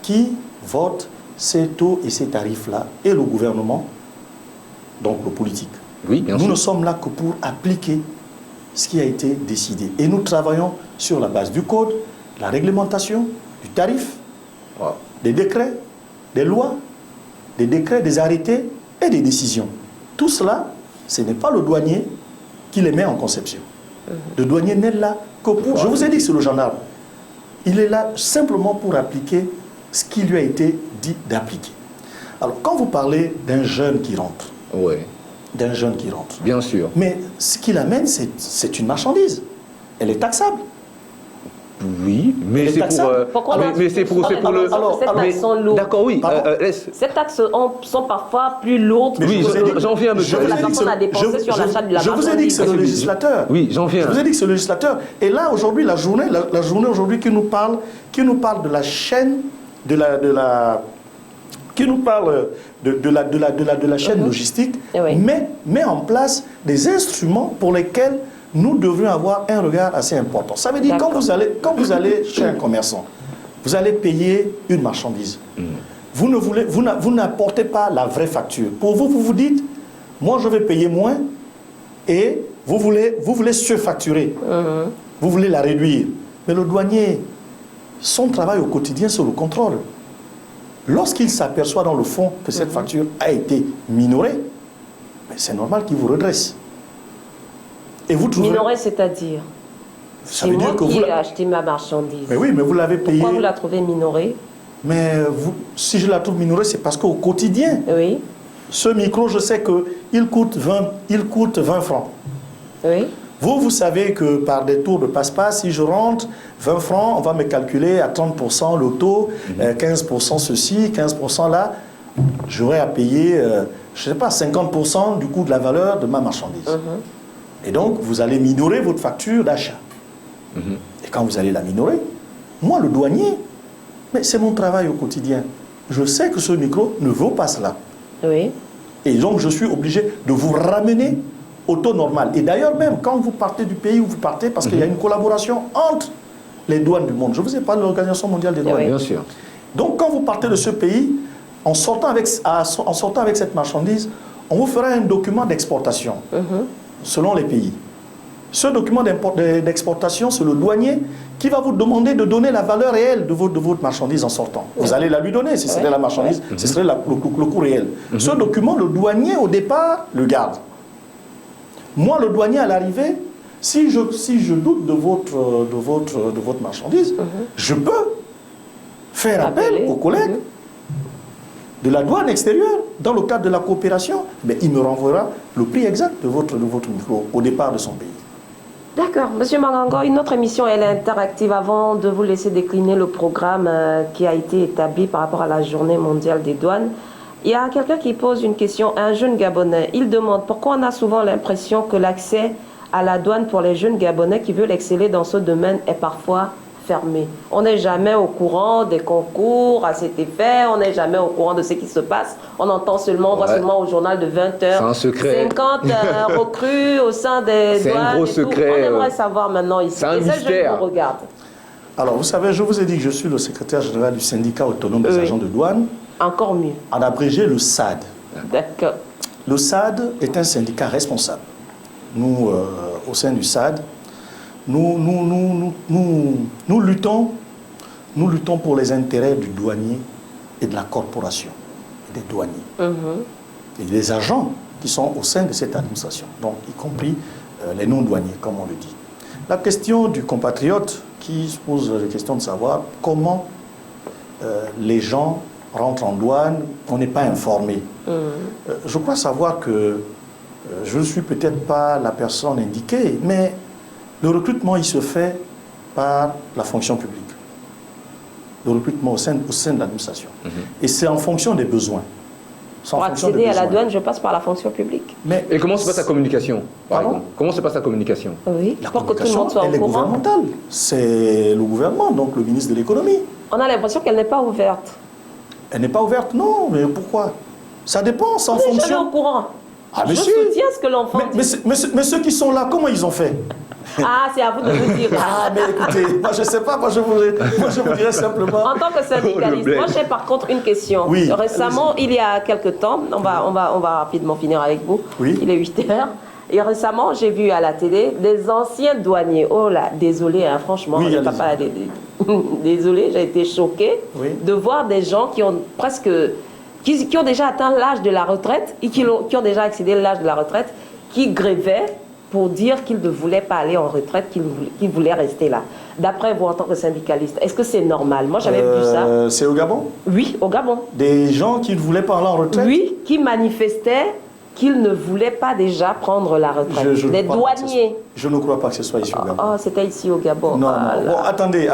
qui vote ces taux et ces tarifs-là, et le gouvernement, donc le politique. Oui, bien sûr. Nous ne sommes là que pour appliquer ce qui a été décidé. Et nous travaillons sur la base du code, de la réglementation, du tarif, des décrets, des lois, des décrets, des arrêtés et des décisions. Tout cela, ce n'est pas le douanier qui les met en conception. Le douanier n'est là que pour... Je vous ai dit que c'est le gendarme. Il est là simplement pour appliquer ce qui lui a été dit d'appliquer. Alors, quand vous parlez d'un jeune qui rentre, d'un jeune qui rentre, bien sûr. Mais ce qu'il amène, c'est une marchandise. Elle est taxable. Oui, mais c'est pour le... D'accord, oui. Ces taxes sont parfois plus lourdes. Oui, j'en viens, monsieur. La personne a dépensé sur l'achat de la marchandise. Je vous ai dit que c'est le législateur. Oui, j'en viens. Je vous ai dit que c'est le législateur. Et là, aujourd'hui, la journée aujourd'hui qui nous parle de la chaîne, qui nous parle de la chaîne logistique, met en place des instruments pour lesquels nous devrions avoir un regard assez important. Ça veut dire quand vous allez chez un commerçant, vous allez payer une marchandise. Vous n'apportez pas la vraie facture. Pour vous, vous vous dites, moi je vais payer moins, et vous voulez surfacturer. Vous voulez la réduire. Mais le douanier, son travail au quotidien, c'est le contrôle. Lorsqu'il s'aperçoit dans le fond que cette facture a été minorée, c'est normal qu'il vous redresse. Et vous trouvez... Minoré, c'est-à-dire? C'est moi qui ai acheté ma marchandise. Mais oui, mais vous l'avez payé. Pourquoi vous la trouvez minorée? Mais si je la trouve minorée, c'est parce qu'au quotidien, ce micro, je sais qu'il coûte 20 francs. Oui. Vous savez que par des tours de passe-passe, si je rentre 20 francs, on va me calculer à 30% le taux, 15% ceci, 15% là. J'aurai à payer, je ne sais pas, 50% du coût de la valeur de ma marchandise. Et donc, vous allez minorer votre facture d'achat. Et quand vous allez la minorer, moi, le douanier, mais c'est mon travail au quotidien. Je sais que ce micro ne vaut pas cela. Oui. Et donc, je suis obligé de vous ramener au taux normal. Et d'ailleurs, même quand vous partez du pays où vous partez, parce qu'il y a une collaboration entre les douanes du monde. Je vous ai parlé de l'Organisation mondiale des douanes. Oui. Bien sûr. Donc, quand vous partez de ce pays, en sortant avec cette marchandise, on vous fera un document d'exportation, selon les pays. Ce document d'exportation, c'est le douanier qui va vous demander de donner la valeur réelle de votre marchandise en sortant. Vous allez la lui donner, si c'était la marchandise, ce serait le coût réel. Ce document, le douanier, au départ, le garde. Moi, le douanier, à l'arrivée, si je doute de votre marchandise, je peux faire appel aux collègues de la douane extérieure dans le cadre de la coopération. Mais il me renverra le prix exact de votre micro au départ de son pays. D'accord. Monsieur Mangango, une autre émission, elle est interactive. Avant de vous laisser décliner le programme qui a été établi par rapport à la Journée mondiale des douanes, il y a quelqu'un qui pose une question, un jeune Gabonais. Il demande pourquoi on a souvent l'impression que l'accès à la douane pour les jeunes Gabonais qui veulent exceller dans ce domaine est parfois fermé. On n'est jamais au courant des concours à cet effet, on n'est jamais au courant de ce qui se passe. On entend seulement, on voit seulement au journal de 20h. 50 recrues au sein des douanes. C'est un gros secret. On aimerait savoir maintenant ici. C'est un mystère. Je vous regarde. Alors, vous savez, je vous ai dit que je suis le secrétaire général du syndicat autonome des agents de douane. Encore mieux. En abrégé, le SAD. D'accord. Le SAD est un syndicat responsable. Nous, au sein du SAD, nous luttons pour les intérêts du douanier et de la corporation, des douaniers. Et des agents qui sont au sein de cette administration, donc y compris les non-douaniers, comme on le dit. La question du compatriote qui se pose la question de savoir comment les gens rentrent en douane, on n'est pas informé. Je crois savoir que je ne suis peut-être pas la personne indiquée, mais le recrutement, il se fait par la fonction publique. Le recrutement au sein de l'administration. Et c'est en fonction des besoins. Pour accéder à la douane, je passe par la fonction publique. Et comment se passe la communication, par exemple ? Comment se passe la communication ? Oui, pour que tout le monde soit au courant. Elle est gouvernementale. C'est le gouvernement, donc le ministre de l'économie. On a l'impression qu'elle n'est pas ouverte. Elle n'est pas ouverte, non, mais pourquoi ? Ça dépend, c'est en fonction. On est jamais au courant. Je soutiens ce que l'enfant dit. Mais ceux qui sont là, comment ils ont fait ? Ah, c'est à vous de nous dire. Ah, mais écoutez, moi je ne sais pas, moi je vous dirais simplement... En tant que syndicaliste, moi j'ai par contre une question. Oui, récemment, il y a quelque temps, on va rapidement finir avec vous, il est 8h, et récemment j'ai vu à la télé des anciens douaniers, oh là, désolé, hein, franchement, désolé, j'ai été choquée de voir des gens qui ont presque... Qui ont déjà atteint l'âge de la retraite et qui ont déjà accédé à l'âge de la retraite, qui grévaient pour dire qu'ils ne voulaient pas aller en retraite, qu'ils voulaient rester là. D'après vous, en tant que syndicaliste, est-ce que c'est normal? Moi, j'avais vu ça. C'est au Gabon? Oui, au Gabon. Des gens qui ne voulaient pas aller en retraite? Oui, qui manifestaient qu'ils ne voulaient pas déjà prendre la retraite. Des douaniers. Je ne crois pas que ce soit ici au Gabon. Oh, c'était ici au Gabon. Non, non. Bon, attendez.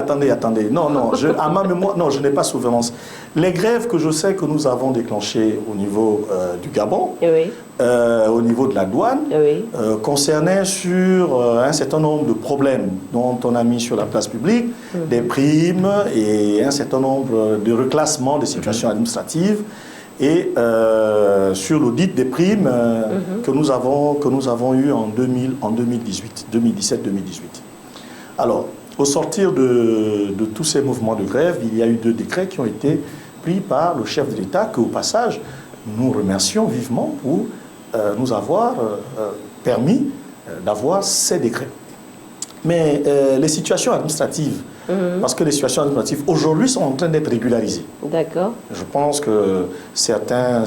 Non, à ma mémoire, non, je n'ai pas souvenance. Les grèves que je sais que nous avons déclenchées au niveau du Gabon, au niveau de la douane, concernaient sur un certain nombre de problèmes dont on a mis sur la place publique, des primes et un certain nombre de reclassements des situations administratives. Et sur l'audit des primes que nous avons eu en 2017-2018. Alors, au sortir de tous ces mouvements de grève, il y a eu 2 décrets qui ont été pris par le chef de l'État, que au passage, nous remercions vivement pour nous avoir permis d'avoir ces décrets. Mais les situations administratives, parce que les situations administratives aujourd'hui sont en train d'être régularisées. D'accord. Je pense que certains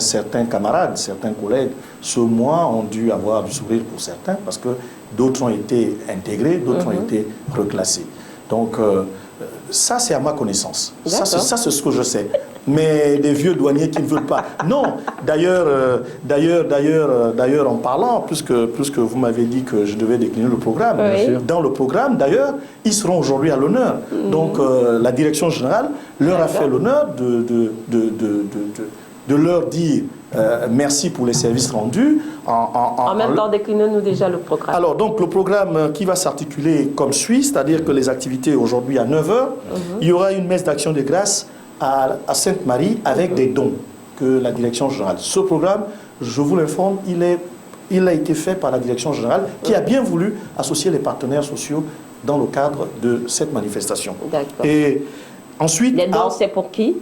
camarades, certains collègues, ce mois ont dû avoir du sourire pour certains, parce que d'autres ont été intégrés, d'autres ont été reclassés. Donc ça, c'est à ma connaissance. Ça, c'est ce que je sais. Mais des vieux douaniers qui ne veulent pas. Non, d'ailleurs, en parlant, puisque vous m'avez dit que je devais décliner le programme, dans le programme, d'ailleurs, ils seront aujourd'hui à l'honneur. Donc, la direction générale leur a fait l'honneur de leur dire merci pour les services rendus. En même temps, déclinez-nous déjà le programme. Alors, donc, le programme qui va s'articuler comme suit, c'est-à-dire que les activités aujourd'hui à 9h, il y aura une messe d'action de grâce à Sainte-Marie avec des dons que la direction générale. Ce programme, je vous l'informe, il a été fait par la direction générale qui a bien voulu associer les partenaires sociaux dans le cadre de cette manifestation. D'accord. Et ensuite... Les dons, c'est pour qui?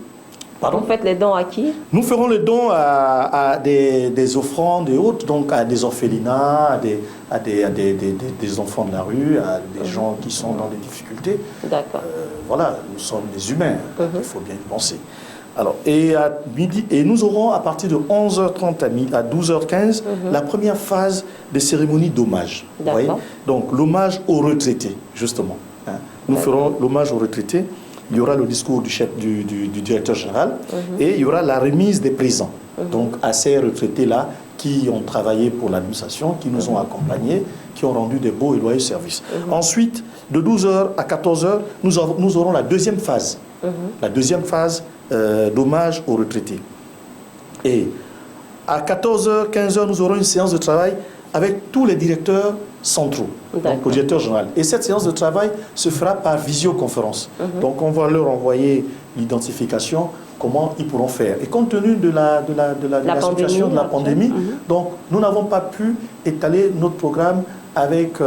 Pardon? Vous faites les dons à qui? Nous ferons les dons à des offrandes et autres, donc à des orphelinats, à des enfants de la rue, à des gens qui sont dans des difficultés. D'accord. Voilà, nous sommes des humains, il faut bien y penser. Alors, et à midi, et nous aurons à partir de 11h30 à 12h15 la première phase des cérémonies d'hommage. Vous voyez? Donc l'hommage aux retraités, justement. Hein. Nous ferons l'hommage aux retraités. Il y aura le discours du chef du directeur général et il y aura la remise des présents. Donc à ces retraités-là qui ont travaillé pour l'administration, qui nous ont accompagnés, qui ont rendu des beaux et loyaux services. Ensuite, de 12h à 14h, nous aurons la deuxième phase. La deuxième phase d'hommage aux retraités. Et à 14h, 15h, nous aurons une séance de travail avec tous les directeurs centraux, donc le directeur général. Et cette séance de travail se fera par visioconférence. Donc on va leur envoyer l'identification, comment ils pourront faire. Et compte tenu de la situation de la pandémie, donc nous n'avons pas pu étaler notre programme avec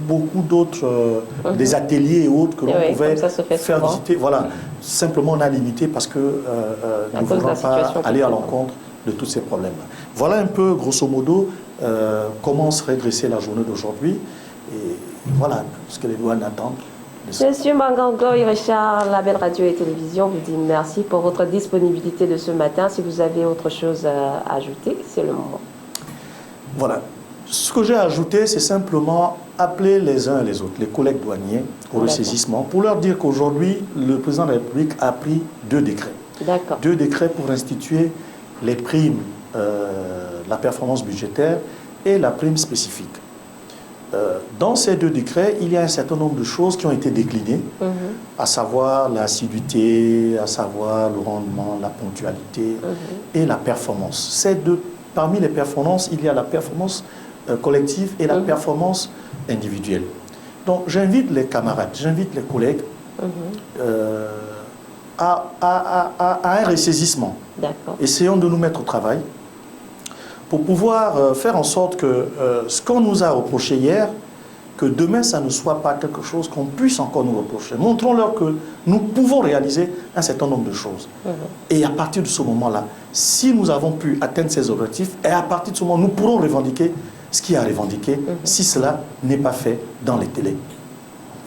beaucoup d'autres, des ateliers et autres que l'on pouvait faire visiter. Voilà, simplement on a limité parce que nous ne voulons pas aller à l'encontre de tous ces problèmes. Voilà un peu, grosso modo, comment serait dressée la journée d'aujourd'hui. Et voilà ce que les douanes attendent. Monsieur Mangangoy Richard, la Belle Radio et Télévision vous dit merci pour votre disponibilité de ce matin. Si vous avez autre chose à ajouter, c'est le moment. Voilà. Ce que j'ai ajouté, c'est simplement appeler les uns et les autres, les collègues douaniers, au ressaisissement, pour leur dire qu'aujourd'hui, le président de la République a pris 2 décrets. D'accord. 2 décrets pour instituer les primes, la performance budgétaire et la prime spécifique. Dans ces 2 décrets, il y a un certain nombre de choses qui ont été déclinées, à savoir l'assiduité, à savoir le rendement, la ponctualité et la performance. Parmi les performances, il y a la performance collective et la performance individuelle. Donc j'invite les camarades, j'invite les collègues à un ressaisissement. Essayons de nous mettre au travail pour pouvoir faire en sorte que ce qu'on nous a reproché hier, que demain ça ne soit pas quelque chose qu'on puisse encore nous reprocher. Montrons-leur que nous pouvons réaliser un certain nombre de choses. Et à partir de ce moment-là, si nous avons pu atteindre ces objectifs, et à partir de ce moment, nous pourrons revendiquer ce qui a revendiqué, si cela n'est pas fait dans les télés.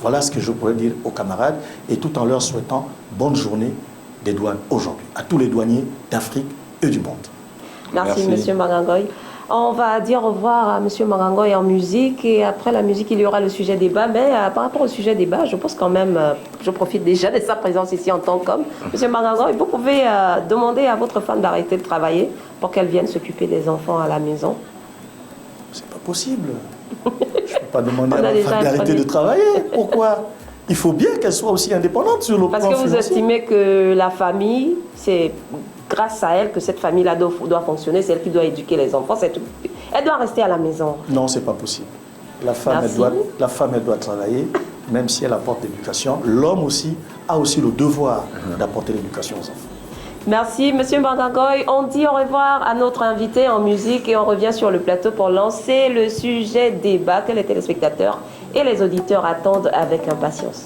Voilà ce que je pourrais dire aux camarades, et tout en leur souhaitant bonne journée des douanes aujourd'hui, à tous les douaniers d'Afrique et du monde. Merci. Monsieur Mangangoy. On va dire au revoir à Monsieur Mangangoy en musique, et après la musique, il y aura le sujet débat. Mais par rapport au sujet débat, je pense quand même, je profite déjà de sa présence ici en tant qu'homme. Monsieur Mangangoy, vous pouvez demander à votre femme d'arrêter de travailler pour qu'elle vienne s'occuper des enfants à la maison. C'est pas possible. Je ne peux pas demander à ma femme d'arrêter de travailler. Pourquoi? Il faut bien qu'elle soit aussi indépendante sur le plan financier. Parce que vous estimez que la famille, c'est grâce à elle que cette famille-là doit fonctionner, c'est elle qui doit éduquer les enfants, elle doit rester à la maison. Non, c'est pas possible. La femme, elle doit travailler, même si elle apporte l'éducation. L'homme aussi a aussi le devoir d'apporter l'éducation aux enfants. Merci, Monsieur Mangangoy. On dit au revoir à notre invité en musique et on revient sur le plateau pour lancer le sujet débat que les téléspectateurs et les auditeurs attendent avec impatience.